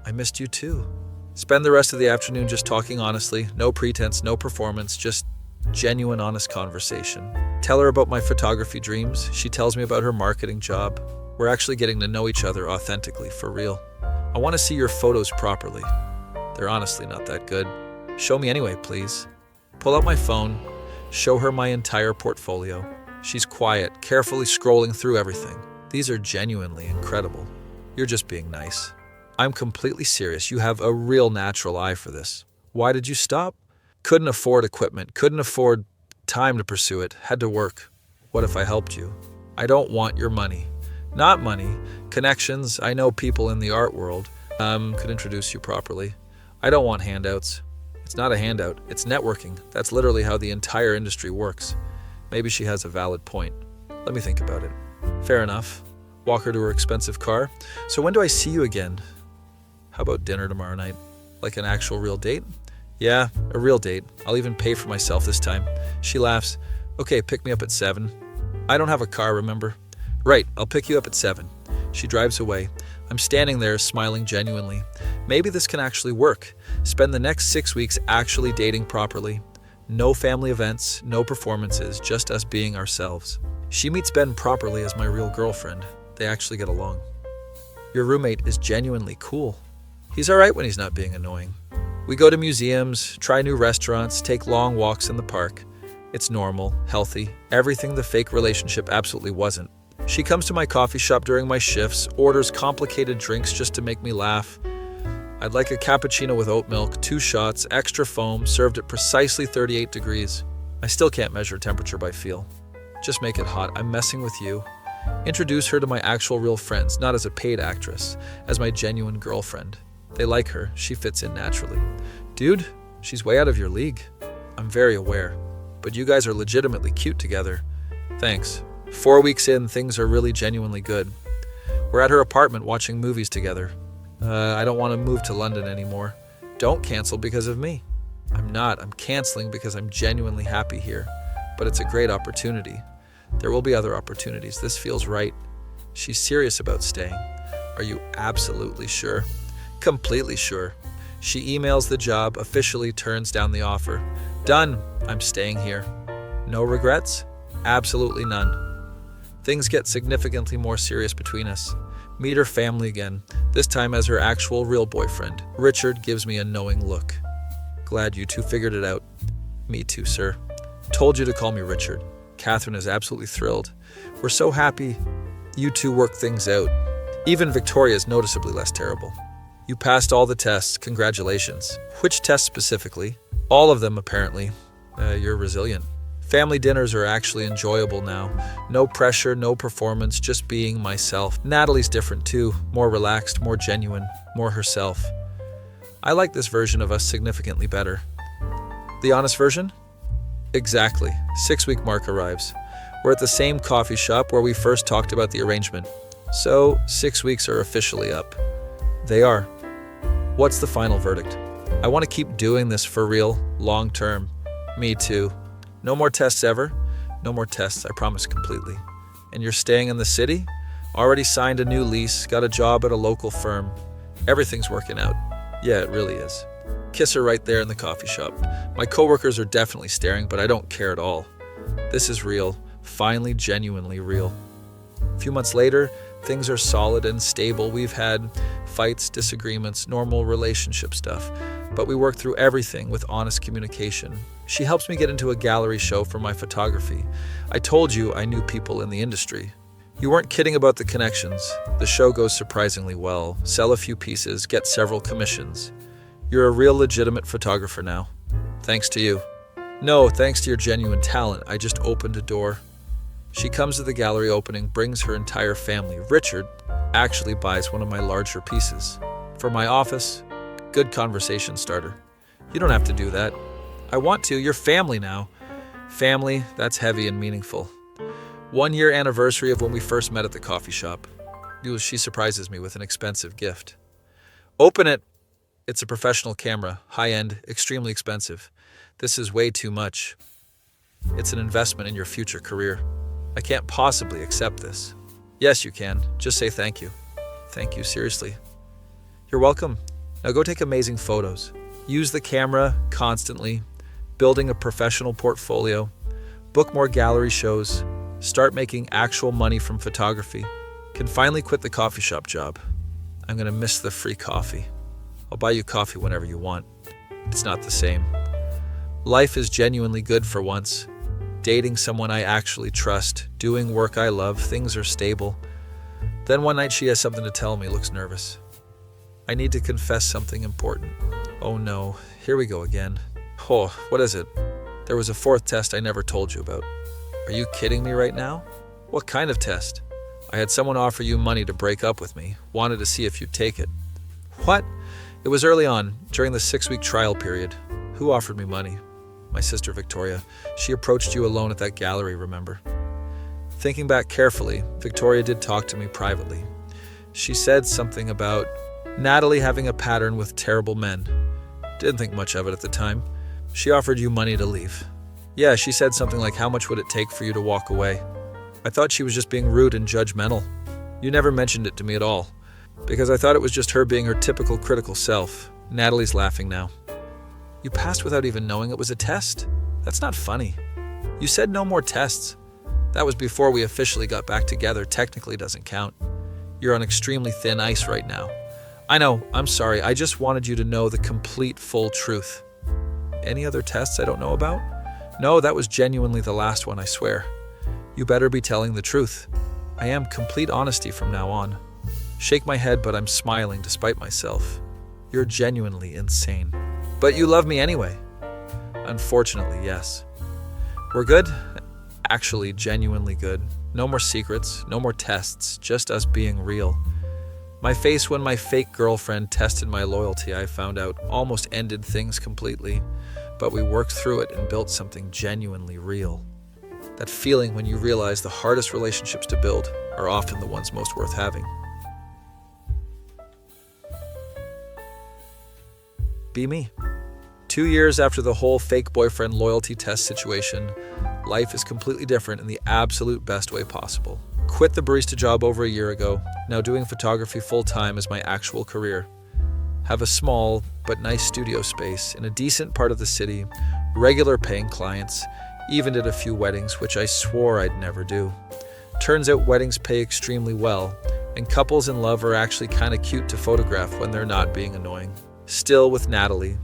A: I missed you too. Spend the rest of the afternoon just talking honestly, no pretense, no performance, just genuine, honest conversation. Tell her about my photography dreams. She tells me about her marketing job. We're actually getting to know each other authentically, for real. I want to see your photos properly. They're honestly not that good. Show me anyway, please. Pull out my phone, show her my entire portfolio. She's quiet, carefully scrolling through everything. These are genuinely incredible. You're just being nice. I'm completely serious. You have a real natural eye for this. Why did you stop? Couldn't afford equipment, couldn't afford time to pursue it, had to work. What if I helped you? I don't want your money. Not money, connections. I know people in the art world. Could introduce you properly. I don't want handouts. It's not a handout, it's networking. That's literally how the entire industry works. Maybe she has a valid point. Let me think about it. Fair enough. Walk her to her expensive car. So when do I see you again? How about dinner tomorrow night? Like an actual real date? Yeah, a real date. I'll even pay for myself this time. She laughs. Okay, pick me up at 7. I don't have a car, remember? Right, I'll pick you up at 7. She drives away. I'm standing there smiling genuinely. Maybe this can actually work. Spend the next 6 weeks actually dating properly. No family events, no performances, just us being ourselves. She meets Ben properly as my real girlfriend. They actually get along. Your roommate is genuinely cool. He's alright when he's not being annoying. We go to museums, try new restaurants, take long walks in the park. It's normal, healthy, everything the fake relationship absolutely wasn't. She comes to my coffee shop during my shifts, orders complicated drinks just to make me laugh. I'd like a cappuccino with oat milk, 2 shots, extra foam, served at precisely 38 degrees. I still can't measure temperature by feel. Just make it hot. I'm messing with you. Introduce her to my actual real friends, not as a paid actress, as my genuine girlfriend. They like her. She fits in naturally. Dude, she's way out of your league. I'm very aware. But you guys are legitimately cute together. Thanks. 4 weeks in, things are really genuinely good. We're at her apartment watching movies together. I don't want to move to London anymore. Don't cancel because of me. I'm not. I'm canceling because I'm genuinely happy here. But it's a great opportunity. There will be other opportunities. This feels right. She's serious about staying. Are you absolutely sure? Completely sure. She emails the job, officially turns down the offer. Done. I'm staying here. No regrets? Absolutely none. Things get significantly more serious between us. Meet her family again, this time as her actual real boyfriend. Richard gives me a knowing look. Glad you two figured it out. Me too, sir. Told you to call me Richard. Catherine is absolutely thrilled. We're so happy you two worked things out. Even Victoria is noticeably less terrible. You passed all the tests. Congratulations. Which tests specifically? All of them, apparently. You're resilient. Family dinners are actually enjoyable now. No pressure, no performance, just being myself. Natalie's different too. More relaxed, more genuine, more herself. I like this version of us significantly better. The honest version? Exactly. 6-week mark arrives. We're at the same coffee shop where we first talked about the arrangement. So, 6 weeks are officially up. They are. What's the final verdict? I want to keep doing this for real, long term. Me too. No more tests ever. No more tests, I promise completely. And you're staying in the city? Already signed a new lease, got a job at a local firm. Everything's working out. Yeah, it really is. Kiss her right there in the coffee shop. My coworkers are definitely staring, but I don't care at all. This is real. Finally, genuinely real. A few months later, things are solid and stable. We've had fights, disagreements, normal relationship stuff, but we work through everything with honest communication. She helps me get into a gallery show for my photography. I told you I knew people in the industry. You weren't kidding about the connections. The show goes surprisingly well. Sell a few pieces, get several commissions. You're a real legitimate photographer now. Thanks to you. No, thanks to your genuine talent. I just opened a door. She comes to the gallery opening, brings her entire family. Richard actually buys one of my larger pieces. For my office, good conversation starter. You don't have to do that. I want to. You're family now. Family, that's heavy and meaningful. 1-year anniversary of when we first met at the coffee shop. She surprises me with an expensive gift. Open it. It's a professional camera, high-end, extremely expensive. This is way too much. It's an investment in your future career. I can't possibly accept this. Yes, you can. Just say thank you. Thank you, seriously. You're welcome. Now go take amazing photos. Use the camera constantly, building a professional portfolio, book more gallery shows, start making actual money from photography. Can finally quit the coffee shop job. I'm gonna miss the free coffee. I'll buy you coffee whenever you want. It's not the same. Life is genuinely good for once. Dating someone I actually trust, doing work I love, things are stable. Then one night she has something to tell me, looks nervous. I need to confess something important. Oh no, here we go again. Oh, what is it? There was a 4th test I never told you about. Are you kidding me right now? What kind of test? I had someone offer you money to break up with me, wanted to see if you'd take it. What? It was early on, during the 6-week trial period. Who offered me money? My sister Victoria. She approached you alone at that gallery, remember? Thinking back carefully, Victoria did talk to me privately. She said something about Natalie having a pattern with terrible men. Didn't think much of it at the time. She offered you money to leave. Yeah, she said something like, how much would it take for you to walk away? I thought she was just being rude and judgmental. You never mentioned it to me at all, because I thought it was just her being her typical critical self. Natalie's laughing now. You passed without even knowing it was a test? That's not funny. You said no more tests. That was before we officially got back together. Technically doesn't count. You're on extremely thin ice right now. I know, I'm sorry. I just wanted you to know the complete, full truth. Any other tests I don't know about? No, that was genuinely the last one, I swear. You better be telling the truth. I am complete honesty from now on. Shake my head, but I'm smiling despite myself. You're genuinely insane. But you love me anyway. Unfortunately, yes. We're good? Actually, genuinely good. No more secrets, no more tests, just us being real. My face when my fake girlfriend tested my loyalty, I found out, almost ended things completely. But we worked through it and built something genuinely real. That feeling when you realize the hardest relationships to build are often the ones most worth having. Be me. 2 years after the whole fake boyfriend loyalty test situation, life is completely different in the absolute best way possible. Quit the barista job over a year ago, now doing photography full-time as my actual career. Have a small but nice studio space in a decent part of the city, regular paying clients, even did a few weddings, which I swore I'd never do. Turns out weddings pay extremely well, and couples in love are actually kind of cute to photograph when they're not being annoying. Still with Natalie,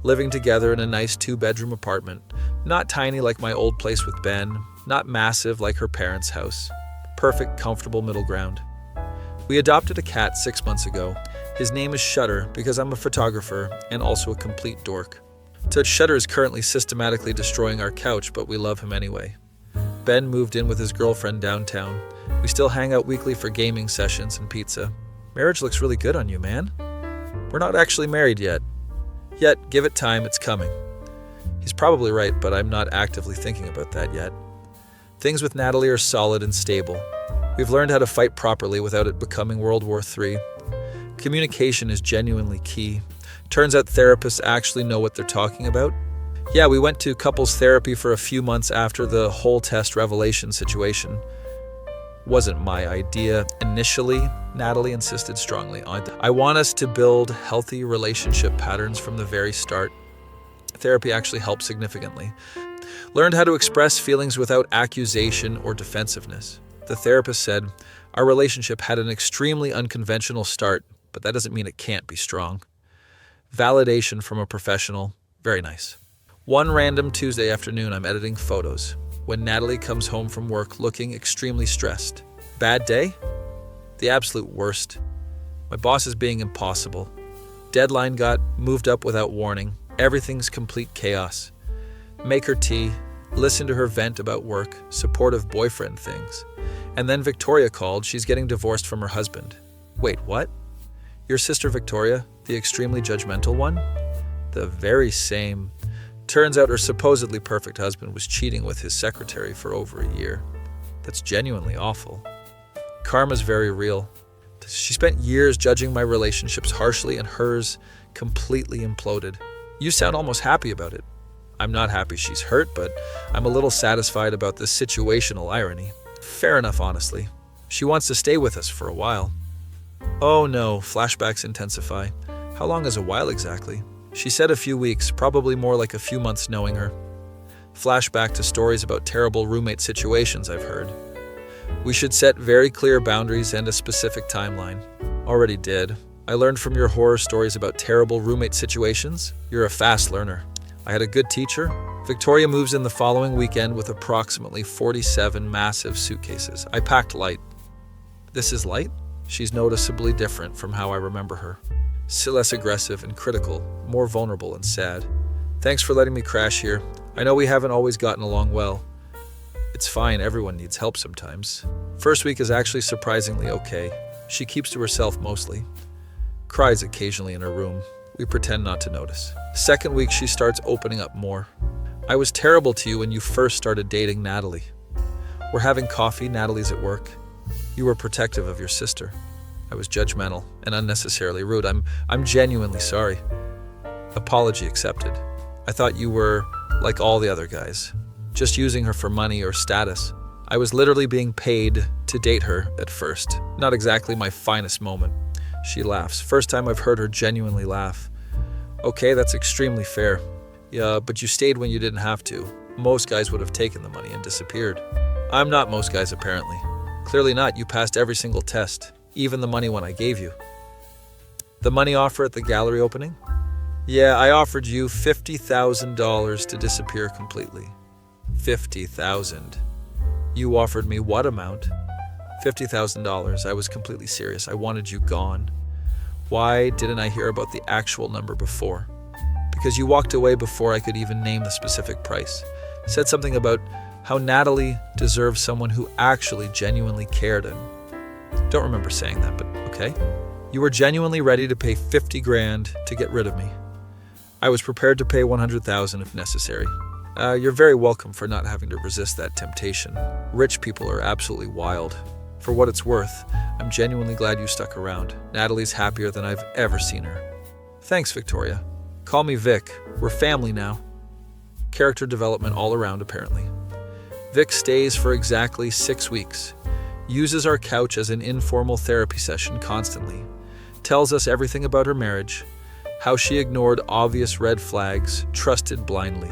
A: living together in a nice 2-bedroom apartment, not tiny like my old place with Ben, not massive like her parents' house. Perfect, comfortable middle ground. We adopted a cat 6 months ago. His name is Shutter because I'm a photographer and also a complete dork. Shutter is currently systematically destroying our couch, but we love him anyway. Ben moved in with his girlfriend downtown. We still hang out weekly for gaming sessions and pizza. Marriage looks really good on you, man. We're not actually married yet. Yet, give it time, it's coming. He's probably right, but I'm not actively thinking about that yet. Things with Natalie are solid and stable. We've learned how to fight properly without it becoming World War III. Communication is genuinely key. Turns out therapists actually know what they're talking about. Yeah, we went to couples therapy for a few months after the whole test revelation situation. Wasn't my idea initially, Natalie insisted strongly on it. I want us to build healthy relationship patterns from the very start. Therapy actually helped significantly. Learned how to express feelings without accusation or defensiveness. The therapist said, our relationship had an extremely unconventional start, but that doesn't mean it can't be strong. Validation from a professional, very nice. One random Tuesday afternoon, I'm editing photos when Natalie comes home from work looking extremely stressed. Bad day? The absolute worst. My boss is being impossible. Deadline got moved up without warning. Everything's complete chaos. Make her tea, listen to her vent about work, supportive boyfriend things. And then Victoria called. She's getting divorced from her husband. Wait, what? Your sister Victoria, the extremely judgmental one? The very same. Turns out her supposedly perfect husband was cheating with his secretary for over a year. That's genuinely awful. Karma's very real. She spent years judging my relationships harshly, and hers completely imploded. You sound almost happy about it. I'm not happy she's hurt, but I'm a little satisfied about this situational irony. Fair enough, honestly. She wants to stay with us for a while. Oh no, flashbacks intensify. How long is a while exactly? She said a few weeks, probably more like a few months knowing her. Flashback to stories about terrible roommate situations I've heard. We should set very clear boundaries and a specific timeline. Already did. I learned from your horror stories about terrible roommate situations. You're a fast learner. I had a good teacher. Victoria moves in the following weekend with approximately 47 massive suitcases. I packed light. This is light? She's noticeably different from how I remember her. Still less aggressive and critical, more vulnerable and sad. Thanks for letting me crash here. I know we haven't always gotten along well. It's fine, everyone needs help sometimes. First week is actually surprisingly okay. She keeps to herself mostly. Cries occasionally in her room. We pretend not to notice. Second week, she starts opening up more. I was terrible to you when you first started dating Natalie. We're having coffee, Natalie's at work. You were protective of your sister. I was judgmental and unnecessarily rude. I'm genuinely sorry. Apology accepted. I thought you were like all the other guys, just using her for money or status. I was literally being paid to date her at first. Not exactly my finest moment. She laughs. First time I've heard her genuinely laugh. Okay, that's extremely fair. Yeah, but you stayed when you didn't have to. Most guys would have taken the money and disappeared. I'm not most guys, apparently. Clearly not. You passed every single test, even the money one I gave you. The money offer at the gallery opening? Yeah, I offered you $50,000 to disappear completely. $50,000. You offered me what amount? $50,000. I was completely serious. I wanted you gone. Why didn't I hear about the actual number before? Because you walked away before I could even name the specific price. Said something about how Natalie deserves someone who actually genuinely cared, and don't remember saying that, but okay. You were genuinely ready to pay 50 grand to get rid of me. I was prepared to pay 100,000 if necessary. You're very welcome for not having to resist that temptation. Rich people are absolutely wild. For what it's worth, I'm genuinely glad you stuck around. Natalie's happier than I've ever seen her. Thanks, Victoria. Call me Vic. We're family now. Character development all around, apparently. Vic stays for exactly 6 weeks. Uses our couch as an informal therapy session constantly. Tells us everything about her marriage. How she ignored obvious red flags, trusted blindly.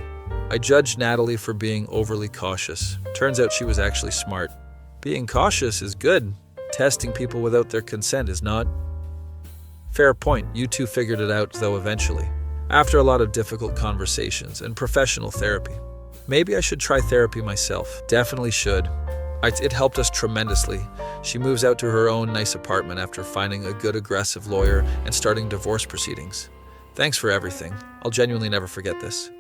A: I judged Natalie for being overly cautious. Turns out she was actually smart. Being cautious is good. Testing people without their consent is not. Fair point. You two figured it out, though, eventually. After a lot of difficult conversations and professional therapy. Maybe I should try therapy myself. Definitely should. It helped us tremendously. She moves out to her own nice apartment after finding a good aggressive lawyer and starting divorce proceedings. Thanks for everything. I'll genuinely never forget this.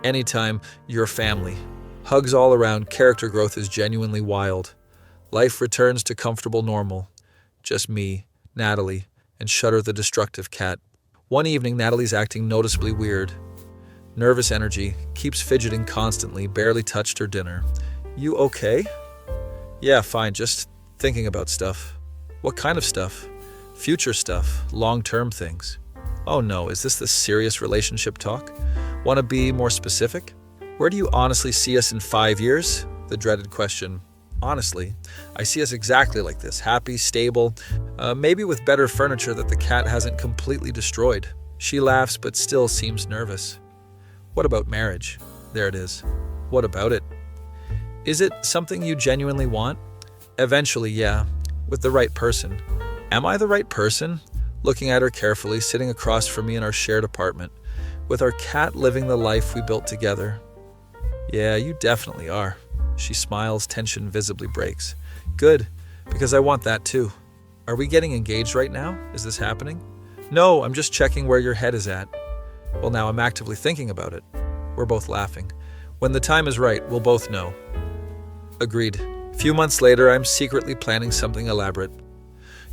A: Anytime, your family. Hugs all around. Character growth is genuinely wild. Life returns to comfortable normal. Just me, Natalie, and Shudder the destructive cat. One evening, Natalie's acting noticeably weird. Nervous energy, keeps fidgeting constantly, barely touched her dinner. You okay? Yeah, fine, just thinking about stuff. What kind of stuff? Future stuff, long-term things. Oh no, is this the serious relationship talk? Want to be more specific? Where do you honestly see us in 5 years? The dreaded question. Honestly, I see us exactly like this, happy, stable, maybe with better furniture that the cat hasn't completely destroyed. She laughs but still seems nervous. What about marriage? There it is. What about it? Is it something you genuinely want? Eventually, yeah, with the right person. Am I the right person? Looking at her carefully, sitting across from me in our shared apartment, with our cat living the life we built together. Yeah, you definitely are. She smiles, tension visibly breaks. Good, because I want that too. Are we getting engaged right now? Is this happening? No, I'm just checking where your head is at. Well, now I'm actively thinking about it. We're both laughing. When the time is right, we'll both know. Agreed. A few months later, I'm secretly planning something elaborate.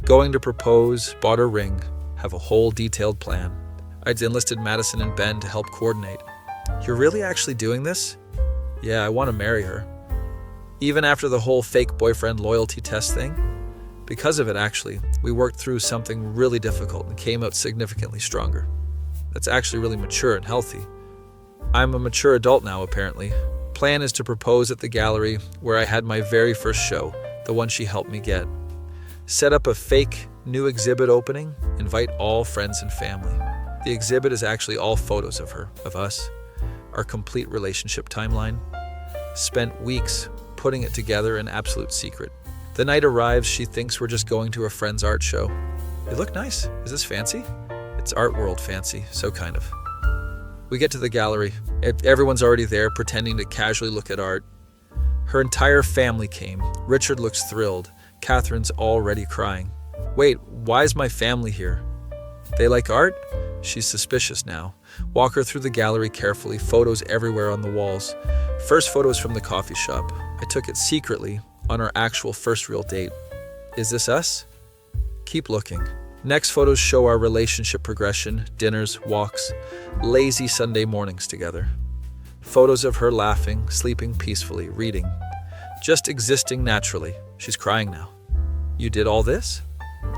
A: Going to propose, bought a ring, have a whole detailed plan. I'd enlisted Madison and Ben to help coordinate. You're really actually doing this? Yeah, I want to marry her. Even after the whole fake boyfriend loyalty test thing? Because of it, actually, we worked through something really difficult and came out significantly stronger. That's actually really mature and healthy. I'm a mature adult now, apparently. Plan is to propose at the gallery where I had my very first show, the one she helped me get. Set up a fake new exhibit opening, invite all friends and family. The exhibit is actually all photos of her, of us, our complete relationship timeline. Spent weeks putting it together in absolute secret. The night arrives, she thinks we're just going to a friend's art show. You look nice. Is this fancy? It's art world fancy, so kind of. We get to the gallery. Everyone's already there, pretending to casually look at art. Her entire family came. Richard looks thrilled. Catherine's already crying. Wait, why is my family here? They like art? She's suspicious now. Walk her through the gallery carefully, photos everywhere on the walls. First photo is from the coffee shop. I took it secretly on our actual first real date. Is this us? Keep looking. Next photos show our relationship progression, dinners, walks, lazy Sunday mornings together. Photos of her laughing, sleeping peacefully, reading, just existing naturally. She's crying now. You did all this?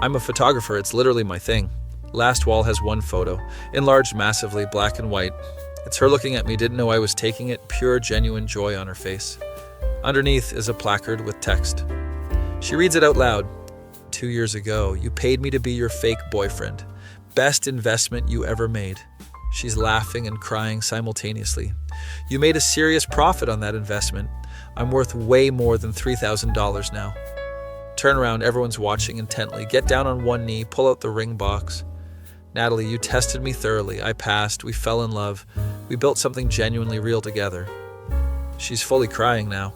A: I'm a photographer, it's literally my thing. Last wall has one photo, enlarged massively, black and white. It's her looking at me, didn't know I was taking it, pure, genuine joy on her face. Underneath is a placard with text. She reads it out loud. 2 years ago, you paid me to be your fake boyfriend. Best investment you ever made. She's laughing and crying simultaneously. You made a serious profit on that investment. I'm worth way more than $3,000 now. Turn around, everyone's watching intently. Get down on one knee, pull out the ring box. Natalie, you tested me thoroughly. I passed, we fell in love. We built something genuinely real together. She's fully crying now.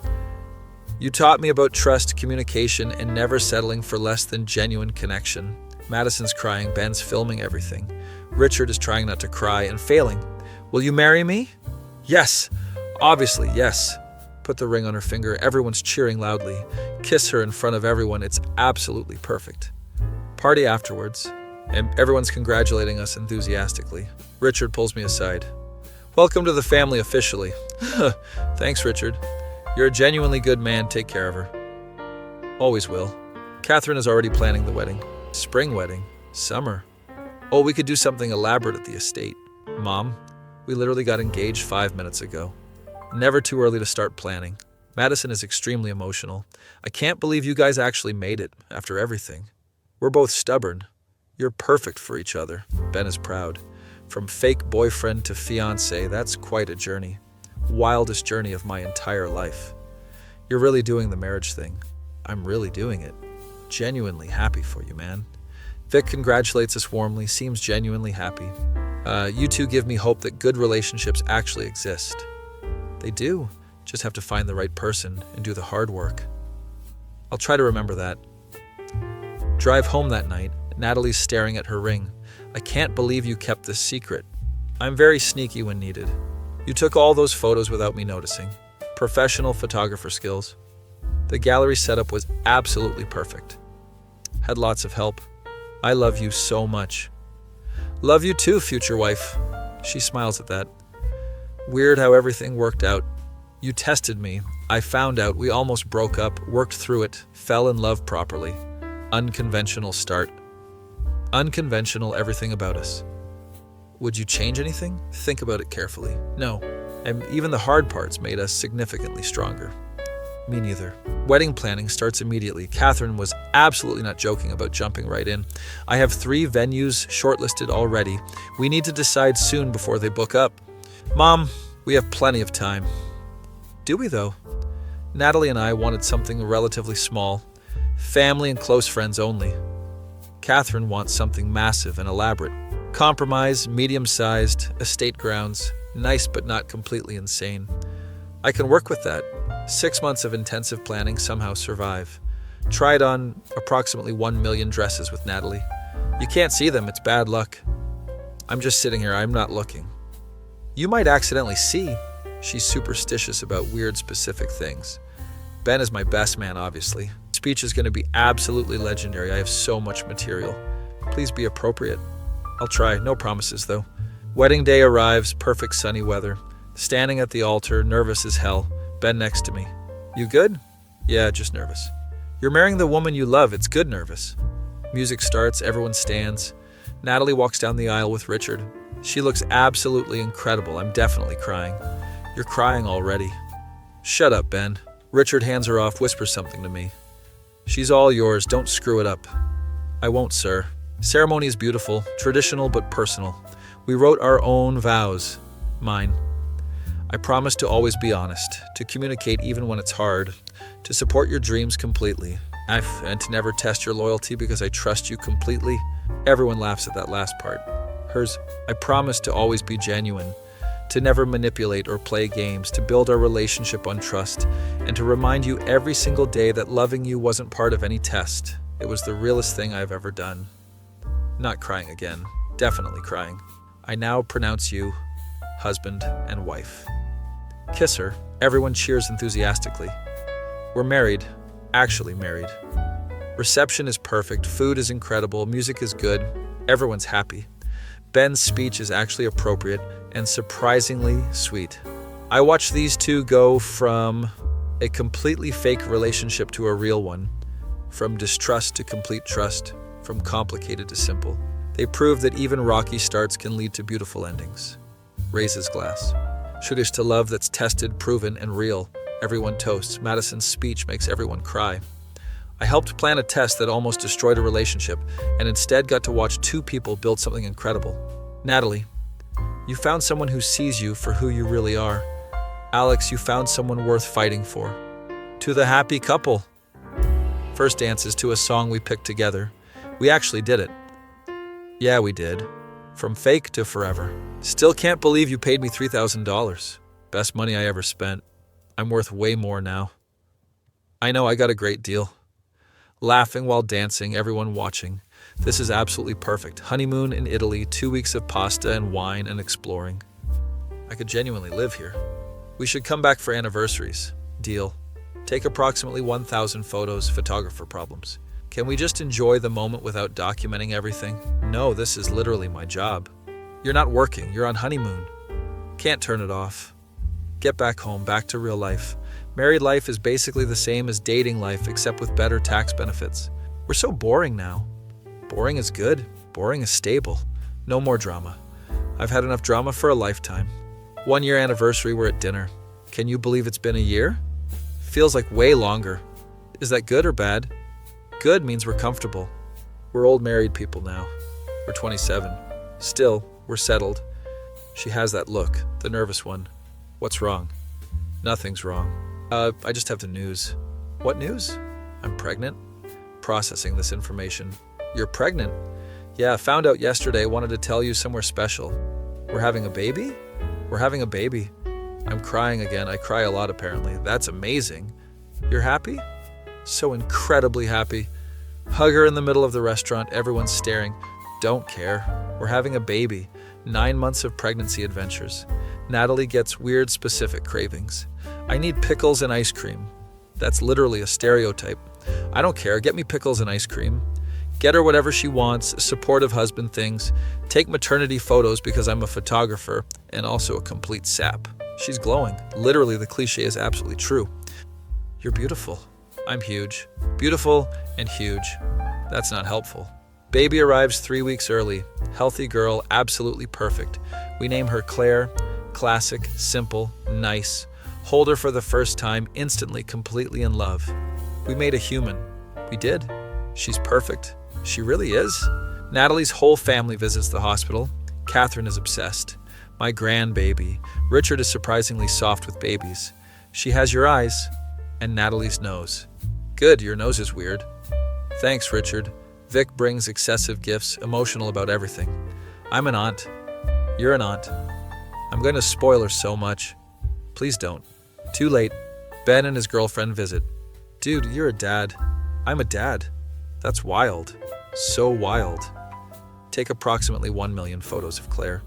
A: You taught me about trust, communication, and never settling for less than genuine connection. Madison's crying, Ben's filming everything. Richard is trying not to cry and failing. Will you marry me? Yes, obviously, yes. Put the ring on her finger, everyone's cheering loudly. Kiss her in front of everyone, it's absolutely perfect. Party afterwards, and everyone's congratulating us enthusiastically. Richard pulls me aside. Welcome to the family officially. Thanks, Richard. You're a genuinely good man, take care of her. Always will. Catherine is already planning the wedding. Spring wedding. Summer. Oh, we could do something elaborate at the estate. Mom, we literally got engaged 5 minutes ago. Never too early to start planning. Madison is extremely emotional. I can't believe you guys actually made it, after everything. We're both stubborn. You're perfect for each other. Ben is proud. From fake boyfriend to fiance, that's quite a journey. Wildest journey of my entire life. You're really doing the marriage thing. I'm really doing it. Genuinely happy for you, man. Vic congratulates us warmly, seems genuinely happy. You two give me hope that good relationships actually exist. They do. Just have to find the right person and do the hard work. I'll try to remember that. Drive home that night. Natalie's staring at her ring. I can't believe you kept this secret. I'm very sneaky when needed. You took all those photos without me noticing. Professional photographer skills. The gallery setup was absolutely perfect. Had lots of help. I love you so much. Love you too, future wife. She smiles at that. Weird how everything worked out. You tested me. I found out. We almost broke up, worked through it, fell in love properly. Unconventional start. Unconventional everything about us. Would you change anything? Think about it carefully. No. And even the hard parts made us significantly stronger. Me neither. Wedding planning starts immediately. Catherine was absolutely not joking about jumping right in. I have 3 venues shortlisted already. We need to decide soon before they book up. Mom, we have plenty of time. Do we though? Natalie and I wanted something relatively small. Family and close friends only. Catherine wants something massive and elaborate. Compromise, medium-sized, estate grounds, nice but not completely insane. I can work with that. 6 months of intensive planning somehow survive. Tried on approximately 1 million dresses with Natalie. You can't see them, it's bad luck. I'm just sitting here, I'm not looking. You might accidentally see. She's superstitious about weird specific things. Ben is my best man, obviously. Speech is going to be absolutely legendary. I have so much material. Please be appropriate. I'll try, no promises though. Wedding day arrives, perfect sunny weather. Standing at the altar, nervous as hell. Ben next to me. You good? Yeah, just nervous. You're marrying the woman you love, it's good nervous. Music starts, everyone stands. Natalie walks down the aisle with Richard. She looks absolutely incredible. I'm definitely crying. You're crying already. Shut up, Ben. Richard hands her off, whispers something to me. She's all yours, don't screw it up. I won't, sir. Ceremony is beautiful, traditional but personal. We wrote our own vows. Mine. I promise to always be honest, to communicate even when it's hard, to support your dreams completely, and to never test your loyalty because I trust you completely. Everyone laughs at that last part. Hers, I promise to always be genuine, to never manipulate or play games, to build our relationship on trust, and to remind you every single day that loving you wasn't part of any test. It was the realest thing I've ever done. Not crying again. Definitely crying. I now pronounce you husband and wife. Kiss her. Everyone cheers enthusiastically. We're married. Actually married. Reception is perfect, food is incredible, music is good, everyone's happy. Ben's speech is actually appropriate and surprisingly sweet. I watched these two go from a completely fake relationship to a real one, from distrust to complete trust, from complicated to simple. They prove that even rocky starts can lead to beautiful endings. Raises glass. Shootish to love that's tested, proven, and real. Everyone toasts. Madison's speech makes everyone cry. I helped plan a test that almost destroyed a relationship, and instead got to watch two people build something incredible. Natalie, you found someone who sees you for who you really are. Alex, you found someone worth fighting for. To the happy couple. First dances to a song we picked together. We actually did it. Yeah, we did. From fake to forever. Still can't believe you paid me $3,000. Best money I ever spent. I'm worth way more now. I know I got a great deal. Laughing while dancing, everyone watching. This is absolutely perfect. Honeymoon in Italy, 2 weeks of pasta and wine and exploring. I could genuinely live here. We should come back for anniversaries. Deal. Take approximately 1,000 photos, photographer problems. Can we just enjoy the moment without documenting everything? No, this is literally my job. You're not working, you're on honeymoon. Can't turn it off. Get back home, back to real life. Married life is basically the same as dating life, except with better tax benefits. We're so boring now. Boring is good. Boring is stable. No more drama. I've had enough drama for a lifetime. 1 year anniversary, we're at dinner. Can you believe it's been a year? Feels like way longer. Is that good or bad? Good means we're comfortable. We're old married people now. We're 27. Still, we're settled. She has that look, the nervous one. What's wrong? Nothing's wrong. I just have the news. What news? I'm pregnant. Processing this information. You're pregnant? Yeah, found out yesterday, wanted to tell you somewhere special. We're having a baby? We're having a baby. I'm crying again. I cry a lot apparently. That's amazing. You're happy? So incredibly happy. Hug her in the middle of the restaurant. Everyone's staring. Don't care. We're having a baby. 9 months of pregnancy adventures. Natalie gets weird specific cravings. I need pickles and ice cream. That's literally a stereotype. I don't care. Get me pickles and ice cream. Get her whatever she wants, supportive husband things. Take maternity photos because I'm a photographer and also a complete sap. She's glowing. Literally, the cliche is absolutely true. You're beautiful. I'm huge. Beautiful and huge. That's not helpful. Baby arrives 3 weeks early. Healthy girl, absolutely perfect. We name her Claire. Classic, simple, nice. Hold her for the first time, instantly, completely in love. We made a human. We did. She's perfect. She really is. Natalie's whole family visits the hospital. Catherine is obsessed. My grandbaby. Richard is surprisingly soft with babies. She has your eyes and Natalie's nose. Good, your nose is weird. Thanks, Richard. Vic brings excessive gifts, emotional about everything. I'm an aunt. You're an aunt. I'm going to spoil her so much. Please don't. Too late. Ben and his girlfriend visit. Dude, you're a dad. I'm a dad. That's wild. So wild. Take approximately 1 million photos of Claire.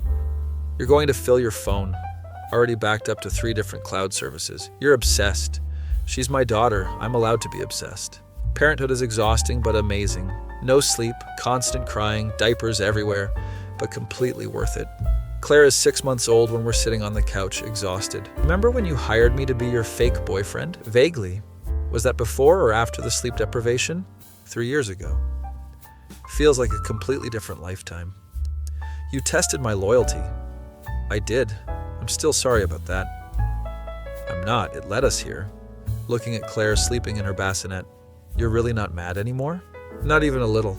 A: You're going to fill your phone. Already backed up to 3 different cloud services. You're obsessed. She's my daughter. I'm allowed to be obsessed. Parenthood is exhausting but amazing. No sleep, constant crying, diapers everywhere, but completely worth it. Claire is 6 months old when we're sitting on the couch, exhausted. Remember when you hired me to be your fake boyfriend? Vaguely. Was that before or after the sleep deprivation? 3 years ago. Feels like a completely different lifetime. You tested my loyalty. I did. I'm still sorry about that. I'm not. It led us here. Looking at Claire sleeping in her bassinet. You're really not mad anymore? Not even a little.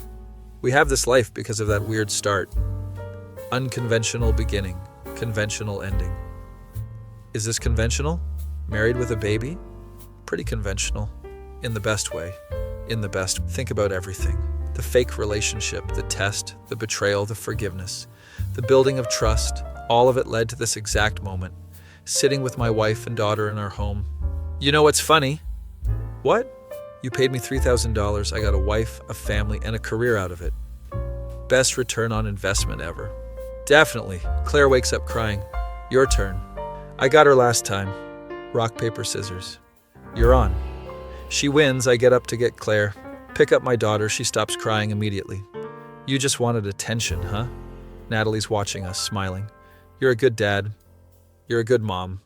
A: We have this life because of that weird start. Unconventional beginning, conventional ending. Is this conventional? Married with a baby? Pretty conventional. In the best way. In the best. Think about everything. The fake relationship, the test, the betrayal, the forgiveness, the building of trust, all of it led to this exact moment. Sitting with my wife and daughter in our home. You know what's funny? What? You paid me $3,000. I got a wife, a family, and a career out of it. Best return on investment ever. Definitely. Claire wakes up crying. Your turn. I got her last time. Rock, paper, scissors. You're on. She wins. I get up to get Claire. Pick up my daughter, she stops crying immediately. You just wanted attention, huh? Natalie's watching us, smiling. You're a good dad. You're a good mom.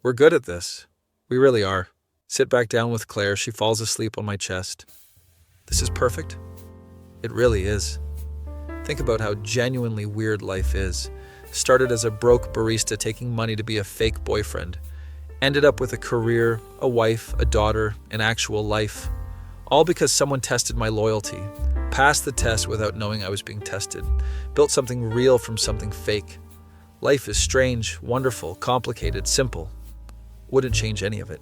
A: We're good at this. We really are. Sit back down with Claire. She falls asleep on my chest. This is perfect. It really is. Think about how genuinely weird life is. Started as a broke barista taking money to be a fake boyfriend. Ended up with a career, a wife, a daughter, an actual life. All because someone tested my loyalty. Passed the test without knowing I was being tested. Built something real from something fake. Life is strange, wonderful, complicated, simple. Wouldn't change any of it.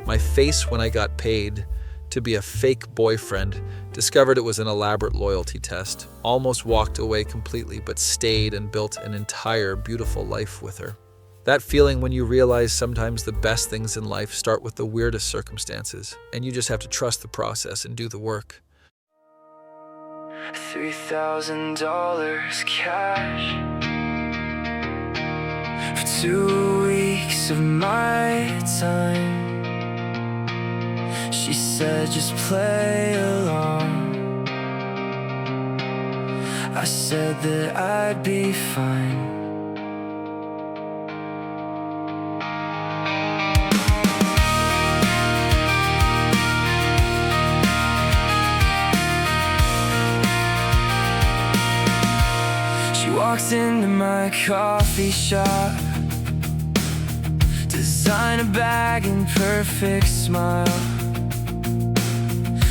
A: My face when I got paid to be a fake boyfriend, discovered it was an elaborate loyalty test, almost walked away completely, but stayed and built an entire beautiful life with her. That feeling when you realize sometimes the best things in life start with the weirdest circumstances, and you just have to trust the process and do the work.
B: $3,000 cash for 2 weeks of my time. She said just play along. I said that I'd be fine. She walked into my coffee shop, designer bag and perfect smile.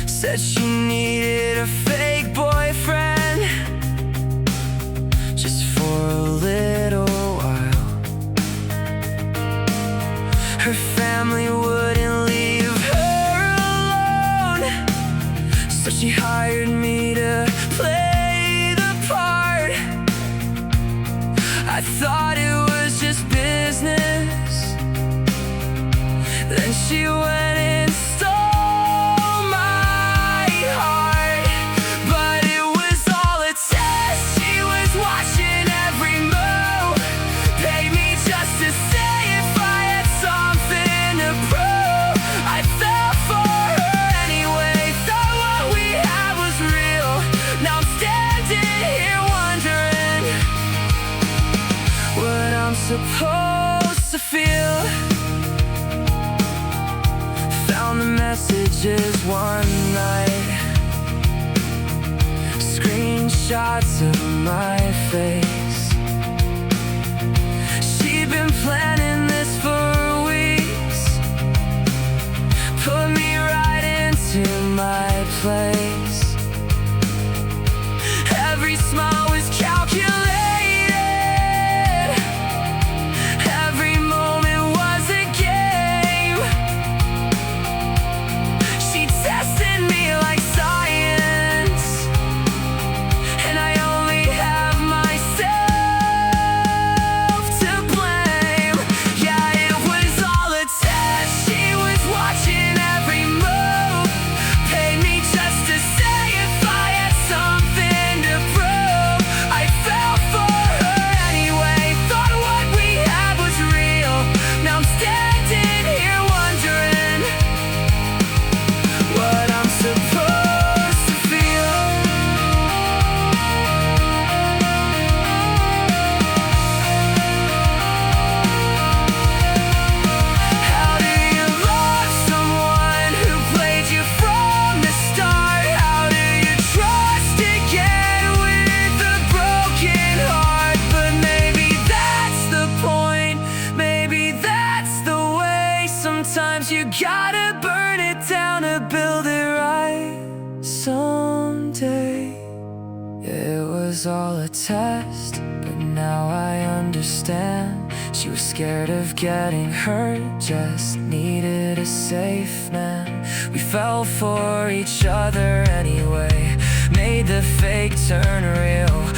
B: Said she needed a fake boyfriend just for a little while. Her family wouldn't leave her alone, so she hired me to play the part. I thought it was just business. Then she went and stole my heart. But it was all a test. She was watching every move, paid me just to say if I had something to prove. I fell for her anyway, thought what we had was real. Now I'm standing here wondering what I'm supposed to feel. Found the messages one night, screenshots of my face. She'd been planning this for weeks, put me right into my place. Every smile was calculated, every moment was a game. She tested me like science, and I only have myself to blame. Yeah, it was all a test. She was watching every move, paid me just to say if I had something to prove. I fell for her anyway, thought what we had was real. Now I'm standing here wondering what I'm supposed to feel. How do you love someone who played you from the start? How do you trust again with a broken heart? But maybe that's the point, maybe that's the way. Sometimes you gotta burn it down to build it right someday. It was all a test, but now I understand. She was scared of getting hurt, just needed a safe man. We fell for each other anyway, made the fake turn real.